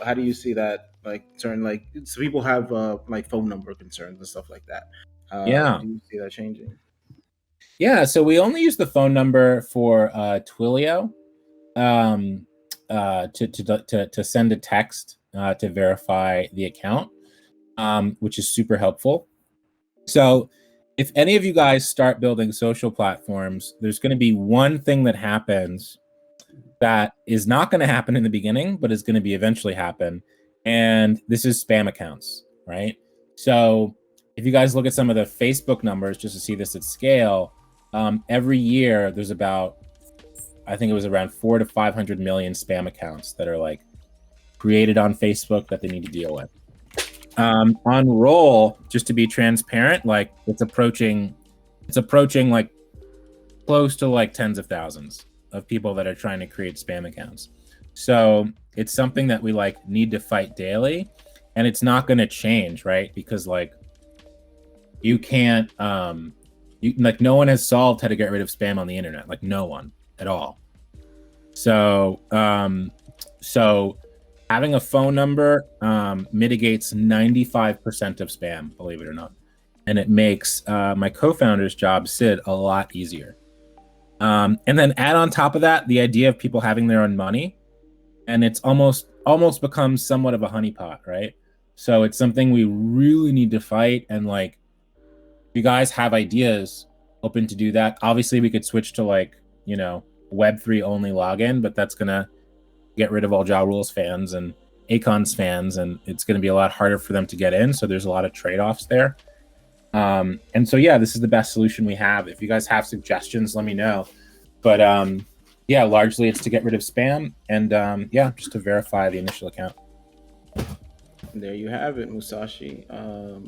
how do you see that? Like, so people have like phone number concerns and stuff like that. Do you see that changing? Yeah, so we only use the phone number for Twilio. To send a text to verify the account, which is super helpful. So if any of you guys start building social platforms, there's going to be one thing that happens that is not going to happen in the beginning, but is going to be eventually happen. And this is spam accounts, right? So if you guys look at some of the Facebook numbers, just to see this at scale, every year there's about, I think it was around 400 to 500 million spam accounts that are like created on Facebook that they need to deal with. On Roll, just to be transparent, like it's approaching like close to like tens of thousands of people that are trying to create spam accounts. So it's something that we like need to fight daily, and it's not going to change, right? Because like you can't, no one has solved how to get rid of spam on the internet, like no one at all. So having a phone number mitigates 95% of spam, believe it or not, and it makes my co-founder's job, Sid, a lot easier. And then add on top of that the idea of people having their own money, and it's almost becomes somewhat of a honeypot, right? So it's something we really need to fight. And like, if you guys have ideas, open to do that. Obviously, we could switch to like Web3 only login, but that's gonna get rid of all Ja Rules fans and Akon's fans, and it's gonna be a lot harder for them to get in. So there's a lot of trade-offs there. And so yeah, this is the best solution we have. If you guys have suggestions, let me know. But yeah, largely it's to get rid of spam and just to verify the initial account. There you have it, Musashi. A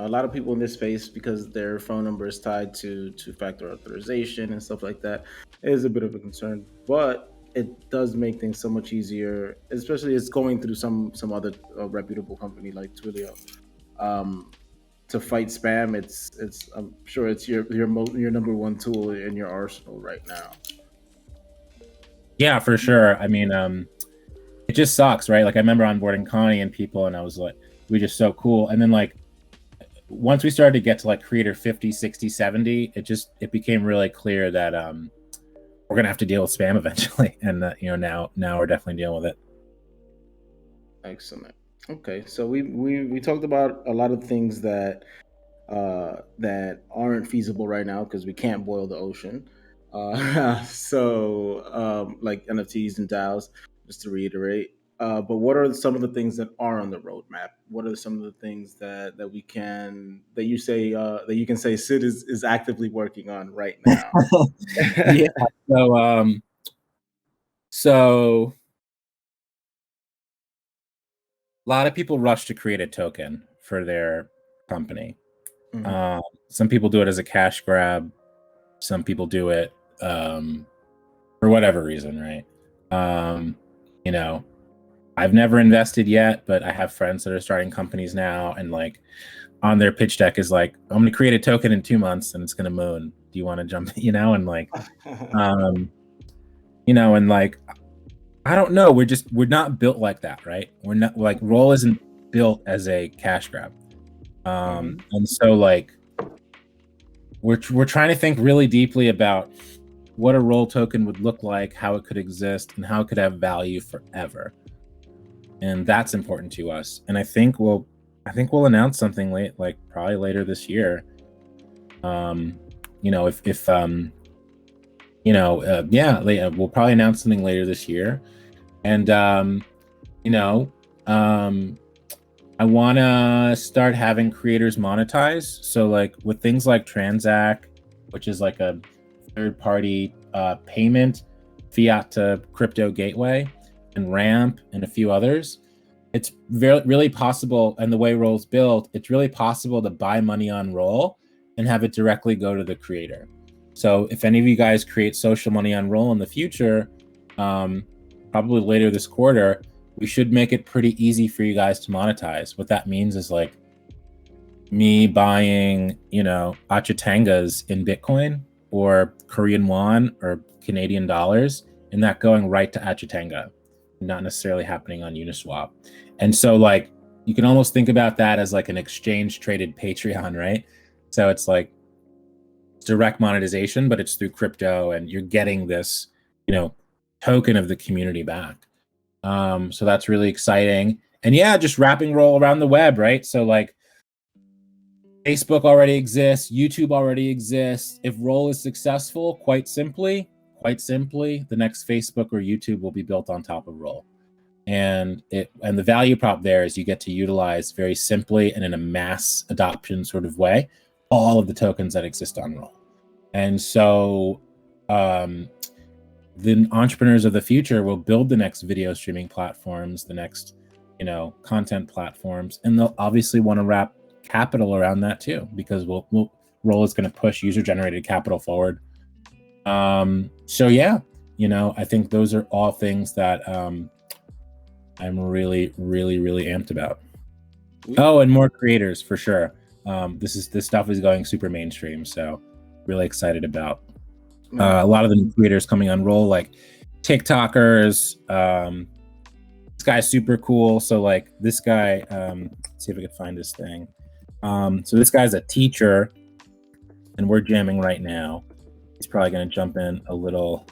lot of people in this space, because their phone number is tied to two-factor authorization and stuff like that, it is a bit of a concern. But it does make things so much easier, especially it's going through some other reputable company like Twilio. Um, to fight spam, it's I'm sure it's your number one tool in your arsenal right now. Yeah, for sure. I mean, it just sucks, right? Like I remember onboarding Connie and people, and I was like, we just so cool. And then like once we started to get to like creator 50, 60, 70, it became really clear that we're gonna have to deal with spam eventually. And now we're definitely dealing with it. Excellent. Okay, so we talked about a lot of things that aren't feasible right now because we can't boil the ocean. Like NFTs and DAOs, just to reiterate. But what are some of the things that are on the roadmap? What are some of the things that we can that you say that you can say Sid is actively working on right now? Yeah. So a lot of people rush to create a token for their company. Mhm. Some people do it as a cash grab. Some people do it for whatever reason, right? You know, I've never invested yet, but I have friends that are starting companies now, and like on their pitch deck is like, I'm gonna create a token in 2 months and it's gonna moon. Do you want to jump? And like, um, and like, I don't know. We're not built like that, right? We're not like Roll isn't built as a cash grab. Mhm. And so like we're trying to think really deeply about what a Roll token would look like, how it could exist, and how it could have value forever. And that's important to us. And I think we'll announce something probably later this year. We'll probably announce something later this year. And I want to start having creators monetize. So like with things like Transact, which is like a third-party payment fiat to crypto gateway, and Ramp and a few others, it's really possible. And the way Roll's built, it's really possible to buy money on Roll and have it directly go to the creator. So if any of you guys create social money on Roll in the future, probably later this quarter, we should make it pretty easy for you guys to monetize. What that means is like me buying, achatangas in Bitcoin or Korean won or Canadian dollars, and that going right to Achatanga, not necessarily happening on Uniswap. And so like you can almost think about that as like an exchange traded Patreon, right? So it's like direct monetization, but it's through crypto, and you're getting this, token of the community back. So that's really exciting. And yeah, just wrapping Roll around the web, right? So like Facebook already exists, YouTube already exists. If Roll is successful, quite simply, the next Facebook or YouTube will be built on top of Roll. And the value prop there is you get to utilize very simply and in a mass adoption sort of way all of the tokens that exist on Roll. And so the entrepreneurs of the future will build the next video streaming platforms, the next, content platforms, and they'll obviously want to wrap capital around that too, because Roll is going to push user-generated capital forward. So yeah, I think those are all things that I'm really, really, really amped about. Oh, and more creators for sure. This stuff is going super mainstream, so really excited about a lot of the new creators coming on Roll, like TikTokers. This guy's super cool. So like this guy, let's see if I can find this thing. So this guy's a teacher, and we're jamming right now. He's probably going to jump in a little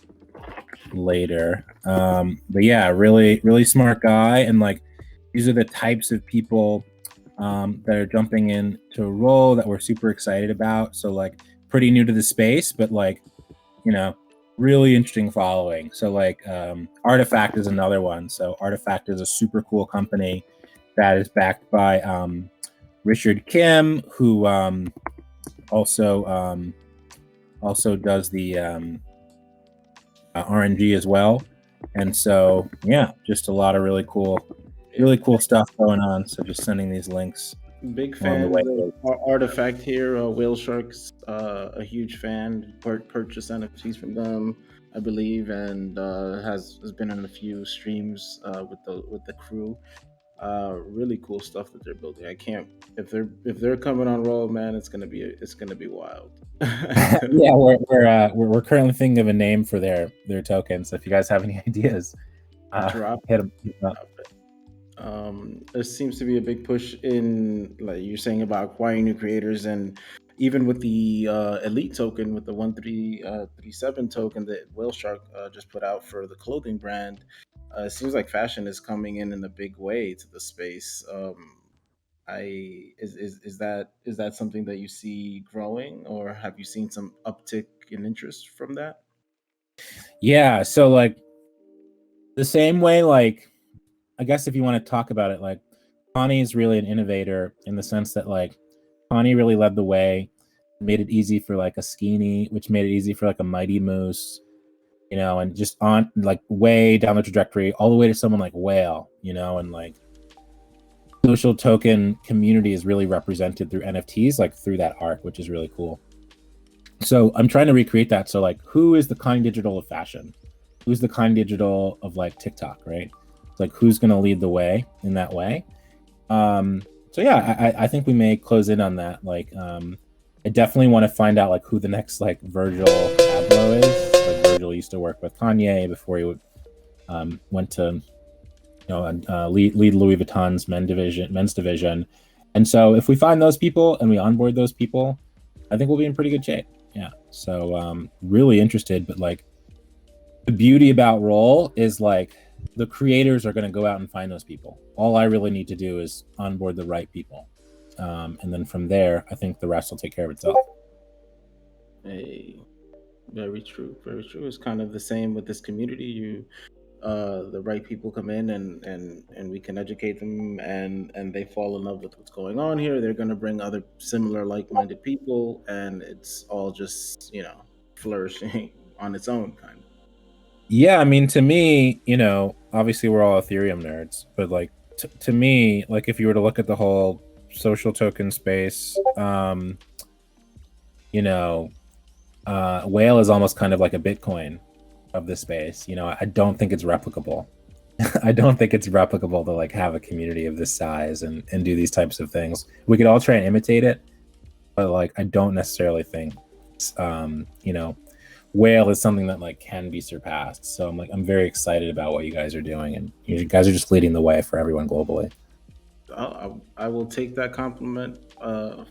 later. But yeah, really, really smart guy. And like, these are the types of people that are jumping in to Roll that we're super excited about. So like pretty new to the space, but like, really interesting following. So like Artifact is another one. So Artifact is a super cool company that is backed by Richard Kim, who also does the RNG as well. And so yeah, just a lot of really cool really cool stuff going on. So just sending these links Big along the way. fans of Artifact here. Whale Sharks, a huge fan. Purchased NFTs from them, I believe, and has been on a few streams with the crew. Really cool stuff that they're building. I can't if they're coming on roll, man. It's gonna be wild. It's gonna Yeah, we're currently thinking of a name for their tokens. So if you guys have any ideas, drop. hit them up. There seems to be a big push in, like you're saying, about acquiring new creators, and even with the elite token, with the 1337 token that Whale Shark just put out for the clothing brand. It seems like fashion is coming in a big way to the space. Is that something that you see growing, or have you seen some uptick in interest from that? Yeah, so like the same way, like I guess if you want to talk about it, like Connie is really an innovator in the sense that like Connie really led the way, made it easy for like a Skeeny, which made it easy for like a Mighty Moose, and just on like way down the trajectory, all the way to someone like Whale, and like social token community is really represented through NFTs, like through that art, which is really cool. So I'm trying to recreate that. So like, who is the Kind Digital of fashion? Who's the Kind Digital of like TikTok, right? It's like who's going to lead the way in that way? So yeah, I think we may close in on that. Like, I definitely want to find out like who the next like Virgil Abloh is. Like Virgil used to work with Kanye before he went to lead Louis Vuitton's men's division. And so if we find those people and we onboard those people, I think we'll be in pretty good shape. Yeah. So really interested, but like the beauty about Roll is like the creators are going to go out and find those people. All I really need to do is onboard the right people. And then from there, I think the rest will take care of itself. Hey, very true. Very true. It's kind of the same with this community. The right people come in, and we can educate them, and they fall in love with what's going on here. They're going to bring other similar like-minded people, and it's all just flourishing on its own kind of. Yeah, I mean, to me, obviously we're all Ethereum nerds, but like to me, like if you were to look at the whole social token space, Whale is almost kind of like a Bitcoin of the space. I don't think it's replicable. I don't think it's replicable to like have a community of this size and do these types of things. We could all try and imitate it, but like I don't necessarily think Whale is something that like can be surpassed. So I'm very excited about what you guys are doing, and you guys are just leading the way for everyone globally. I will take that compliment, for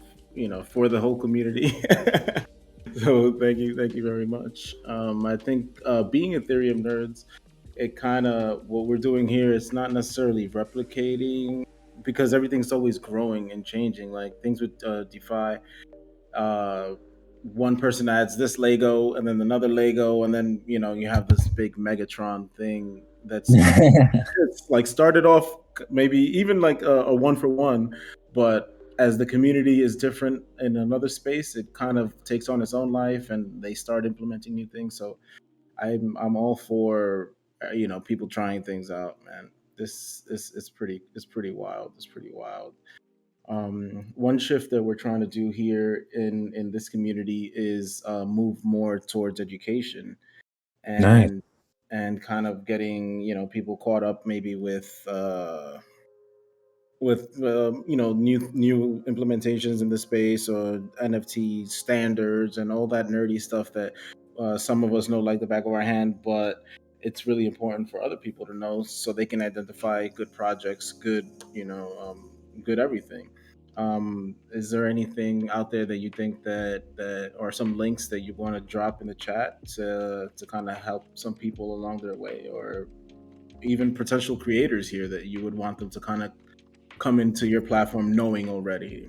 the whole community. So thank you very much. I think being Ethereum nerds, it kind of what we're doing here. It's not necessarily replicating because everything's always growing and changing. Like things with DeFi, uh, one person adds this Lego and then another Lego, and then you have this big Megatron thing that's it's like started off maybe even like a one for one, but as the community is different in another space, it kind of takes on its own life, and they start implementing new things. So I'm all for people trying things out, man. This is pretty wild. It's pretty wild. One shift that we're trying to do here in this community is move more towards education, Nice. and kind of getting people caught up maybe with new implementations in the space, or NFT standards and all that nerdy stuff that some of us know like the back of our hand, but it's really important for other people to know so they can identify good projects, good everything. Is there anything out there that you think that or some links that you want to drop in the chat to kind of help some people along their way, or even potential creators here that you would want them to kind of come into your platform knowing already?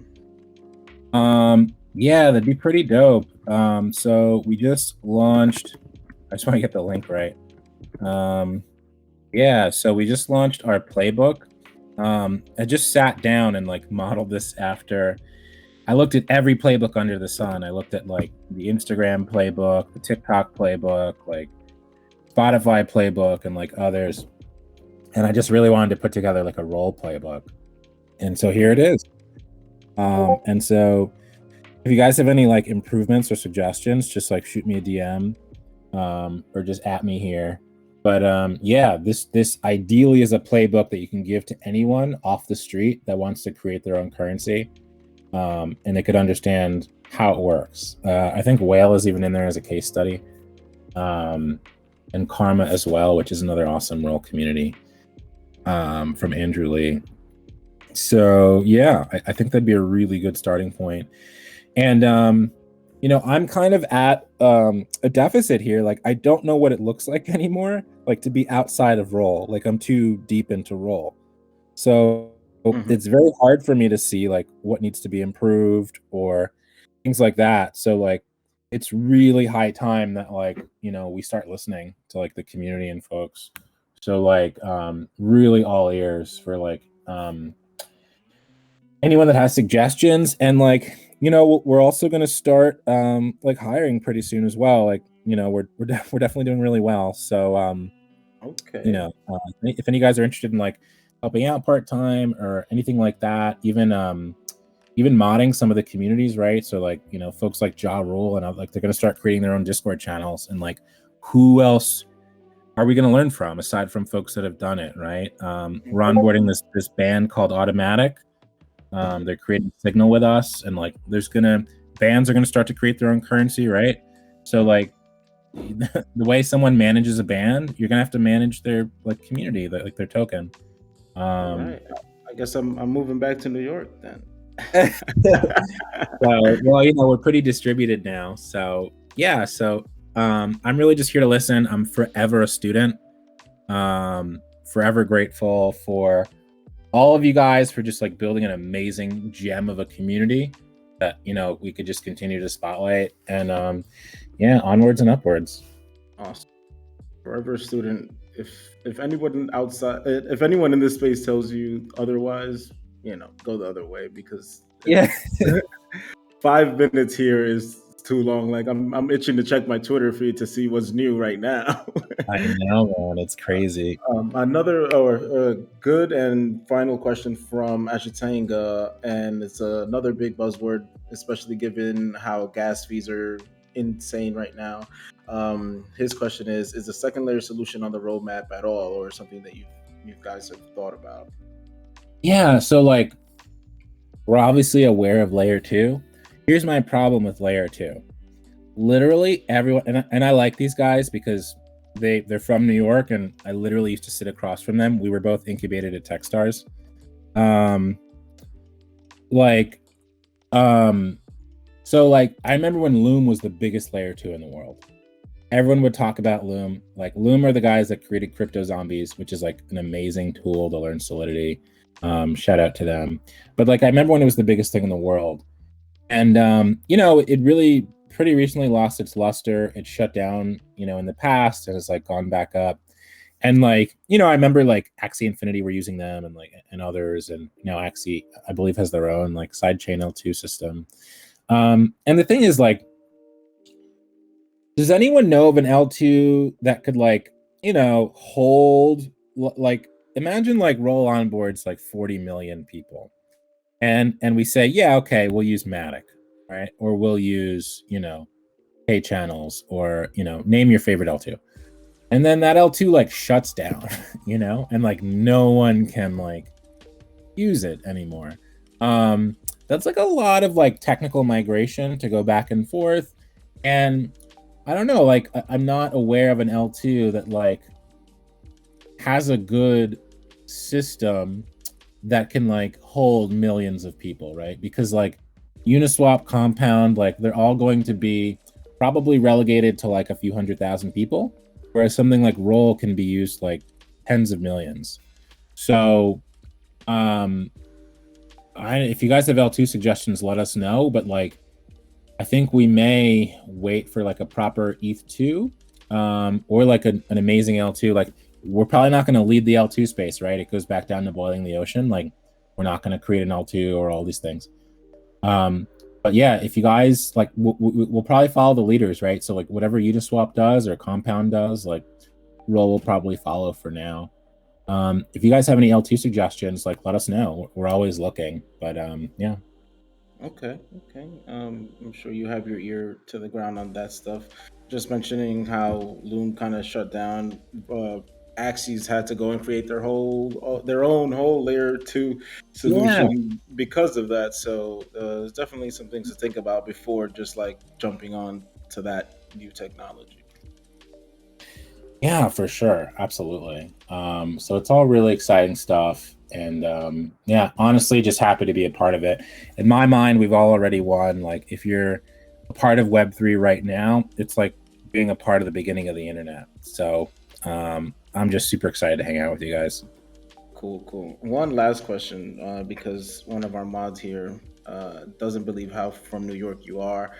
Yeah, that'd be pretty dope. So we just launched. I just want to get the link right. Yeah, so we just launched our playbook. I just sat down and like modeled this after. I looked at every playbook under the sun. I looked at like the Instagram playbook, the TikTok playbook, like Spotify playbook, and like others. and I just really wanted to put together like a role play book, and so here it is. And so if you guys have any like improvements or suggestions, just like shoot me a DM, or just at me here. But yeah, this ideally is a playbook that you can give to anyone off the street that wants to create their own currency, and they could understand how it works. I think Whale is even in there as a case study, and Karma as well, which is another awesome role community, from Andrew Lee. So yeah, I think that'd be a really good starting point. And I'm kind of at a deficit here. Like, I don't know what it looks like anymore, like to be outside of role. Like, I'm too deep into role. So it's very hard for me to see like what needs to be improved or things like that. So like, it's really high time that like, we start listening to like the community and folks. So like, really all ears for like, anyone that has suggestions. And like, we're also going to start like hiring pretty soon as well. Like, we're definitely doing really well. So Okay. if any of you guys are interested in like helping out part-time or anything like that, even modding some of the communities, right? So like, folks like Ja Rule and like they're going to start creating their own Discord channels, and like, who else are we going to learn from aside from folks that have done it, right? We're onboarding this band called Automatic. They're creating Signal with us, and like bands are gonna start to create their own currency, right? So like the way someone manages a band, you're gonna have to manage their like community, like their token. Right. I guess I'm moving back to New York then. Well, we're pretty distributed now, so yeah. So I'm really just here to listen. I'm forever a student. Forever grateful for all of you guys for just like building an amazing gem of a community that we could just continue to spotlight, and onwards and upwards. Awesome. Forever a student. If anyone in this space tells you otherwise, go the other way, because 5 minutes here is too long. Like, I'm itching to check my Twitter feed to see what's new right now. I know, man, it's crazy. Another good and final question from Ashitanga, and it's another big buzzword, especially given how gas fees are insane right now. His question is the second layer solution on the roadmap at all, or something that you guys have thought about? Yeah, so like, we're obviously aware of layer 2. Here's my problem with layer 2. Literally everyone, and I like these guys because they're from New York, and I literally used to sit across from them. We were both incubated at Techstars. So like, I remember when Loom was the biggest layer 2 in the world. Everyone would talk about Loom. Like, Loom are the guys that created Crypto Zombies, which is like an amazing tool to learn Solidity. Shout out to them. But like, I remember when it was the biggest thing in the world, and it really pretty recently lost its luster. It shut down, in the past, and it's like gone back up. And like, I remember like Axie Infinity were using them, and others, and Axie, I believe, has their own like sidechain L2 system. And the thing is, like, does anyone know of an L2 that could like, hold, like, imagine like roll on boards like 40 million people, and we say, yeah, okay, we'll use Matic, right? Or we'll use, pay channels, or, name your favorite L2. And then that L2 like shuts down, and like no one can like use it anymore. That's like a lot of like technical migration to go back and forth. And I don't know, like, I'm not aware of an L2 that like has a good system that can like hold millions of people, right? Because like Uniswap, Compound, like they're all going to be probably relegated to like a few 100,000 people, whereas something like Roll can be used like tens of millions. So if you guys have L2 suggestions, let us know. But like, I think we may wait for like a proper ETH2, or like an amazing L2. Like, we're probably not going to lead the L2 space, right? It goes back down to boiling the ocean. Like, we're not going to create an L2 or all these things. But yeah, if you guys like, we'll probably follow the leaders, right? So like, whatever Uniswap does or Compound does, like, Roll will probably follow for now. If you guys have any LT suggestions, like let us know. We're always looking. But yeah. Okay, okay. I'm sure you have your ear to the ground on that stuff. Just mentioning how Loom kind of shut down. Axis had to go and create their own whole layer two Yeah. solution because of that. So there's definitely some things to think about before just like jumping on to that new technology. Yeah, for sure. Absolutely. So it's all really exciting stuff. And yeah, honestly, just happy to be a part of it. In my mind, we've all already won. Like, if you're a part of Web3 right now, it's like being a part of the beginning of the internet. So I'm just super excited to hang out with you guys. Cool, cool. One last question, because one of our mods here doesn't believe how from New York you are.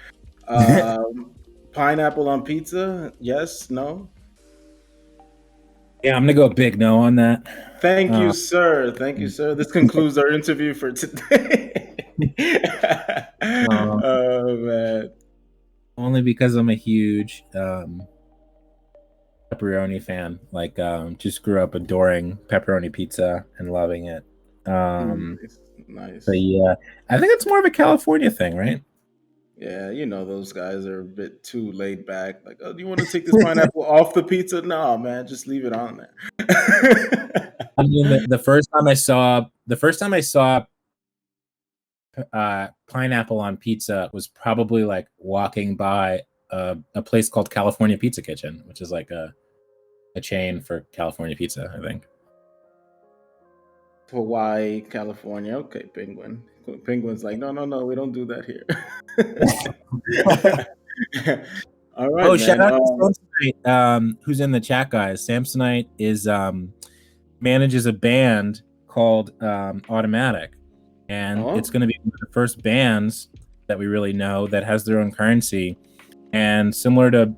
Um, Pineapple on pizza? Yes? No? Yeah, I'm gonna go big no on that. Thank you, Uh, sir. Thank you, sir. This concludes our interview for today. um, Oh man. only because I'm a huge pepperoni fan. Like, just grew up adoring pepperoni pizza and loving it. Nice. But Nice. yeah, I think it's more of a California thing, right? Yeah, you know those guys are a bit too laid back. Like, oh, do you want to take this pineapple off the pizza? No, man, just leave it on there. I mean, the first time I saw pineapple on pizza was probably like walking by a place called California Pizza Kitchen, which is like a chain for California pizza, I think. Hawaii, California. Okay, penguin. Penguin's like, no, no, no, we don't do that here. All right, Oh, shout man. out to Samsonite, who's in the chat, guys. Samsonite is manages a band called Automatic, and it's Oh, going to be one of the first bands that we really know that has their own currency. And similar to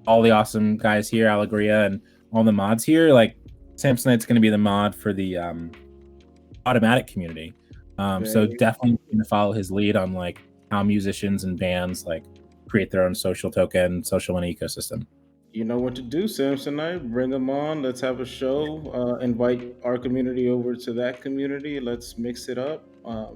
all the awesome guys here, Alegria and all the mods here, like Samsonite's going to be the mod for the Automatic community. So very. definitely going to follow his lead on like how musicians and bands like create their own social token, social and ecosystem. You know what to do, Samsonite. Bring them on. Let's have a show. Invite our community over to that community. Let's mix it up.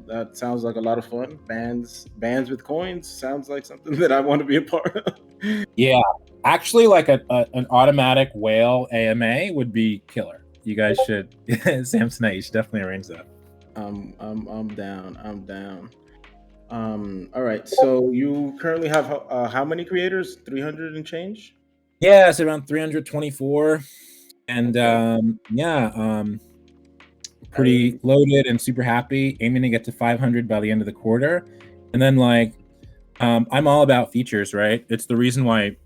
That sounds like a lot of fun. Bands with coins sounds like something that I want to be a part of. Yeah, actually, like an Automatic whale AMA would be killer. You guys should, Samsonite, you should definitely arrange that. I'm down. I'm down. All right. So you currently have how many creators? 300 and change. Yeah, it's around 324, and Okay. yeah, I pretty loaded and super happy. Aiming to get to 500 by the end of the quarter, and then like, I'm all about features, right? It's the reason why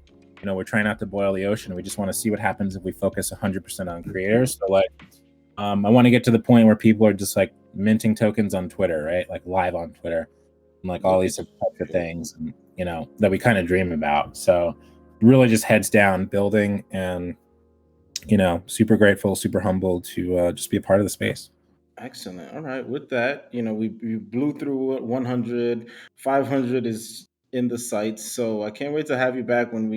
we're trying not to boil the ocean. We just want to see what happens if we focus 100% on creators. So like, I want to get to the point where people are just like minting tokens on Twitter, right? Like live on Twitter, and like all look these at types of you. things, and that we kind of dream about. So really, just heads down building, and super grateful, super humbled to just be a part of the space. Excellent. All right. With that, we blew through 100. 500 is in the sights. So I can't wait to have you back when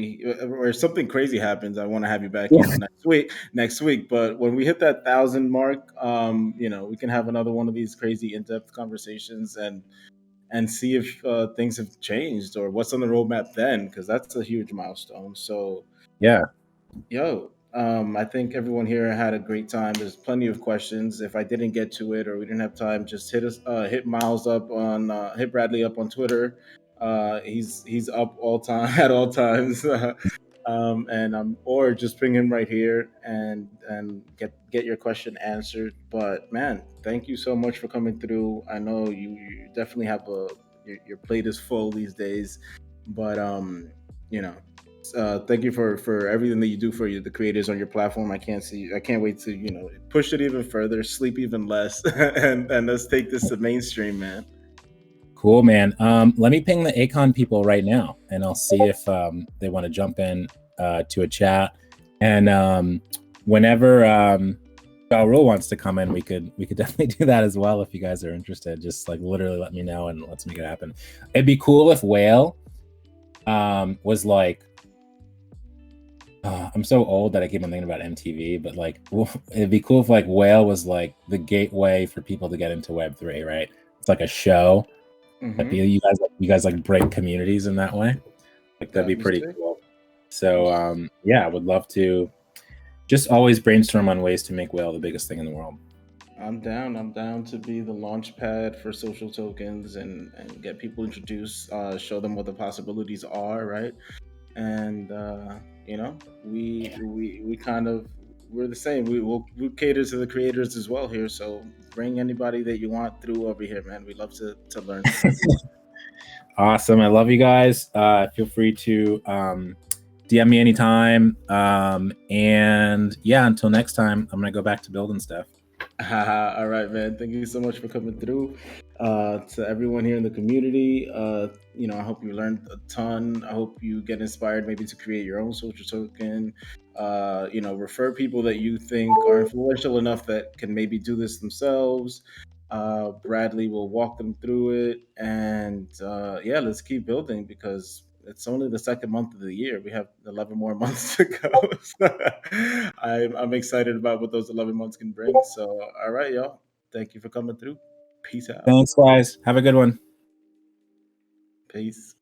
or if something crazy happens. I want to have you back, Yeah. next week. Next week. But when we hit that 1,000 mark, we can have another one of these crazy in-depth conversations and see if things have changed or what's on the roadmap then, because that's a huge milestone. So Yeah. yo, I think everyone here had a great time. There's plenty of questions. If I didn't get to it or we didn't have time, just hit Miles up hit Bradley up on Twitter. He's up all time at all times, and or just bring him right here and get your question answered. But man, thank you so much for coming through. I know you definitely have your plate is full these days, but you know thank you for everything that you do for the creators on your platform. I can't wait to push it even further, sleep even less, and let's take this to mainstream, man. Cool, man. Let me ping the Acon people right now, and I'll see if they want to jump in to a chat. And whenever Rule wants to come in, we could definitely do that as well if you guys are interested. Just like literally let me know and let's make it happen. It'd be cool if Whale was like I'm so old that I keep on thinking about MTV, but like, it'd be cool if like Whale was like the gateway for people to get into Web3, right? It's like a show that Mm-hmm. you guys like break communities in that way. Like that'd be That'd be pretty sick. cool. So yeah, I would love to just always brainstorm on ways to make Whale the biggest thing in the world. I'm down. I'm down to be the launch pad for social tokens and get people introduced, show them what the possibilities are, right? And you know, we kind of we're the same. We cater to the creators as well here. So bring anybody that you want through over here, man. We love to learn from everyone. Awesome. I love you guys. Feel free to DM me anytime. And yeah, until next time, I'm going to go back to building stuff. All right, man. Thank you so much for coming through. To everyone here in the community, you know, I hope you learned a ton. I hope you get inspired maybe to create your own social token. You know, refer people that you think are influential enough that can maybe do this themselves. Bradley will walk them through it, and yeah, let's keep building because it's only the second month of the year. We have 11 more months to go. So I'm excited about what those 11 months can bring. So, all right, y'all. Thank you for coming through. Peace out. Thanks, guys. Have a good one. Peace.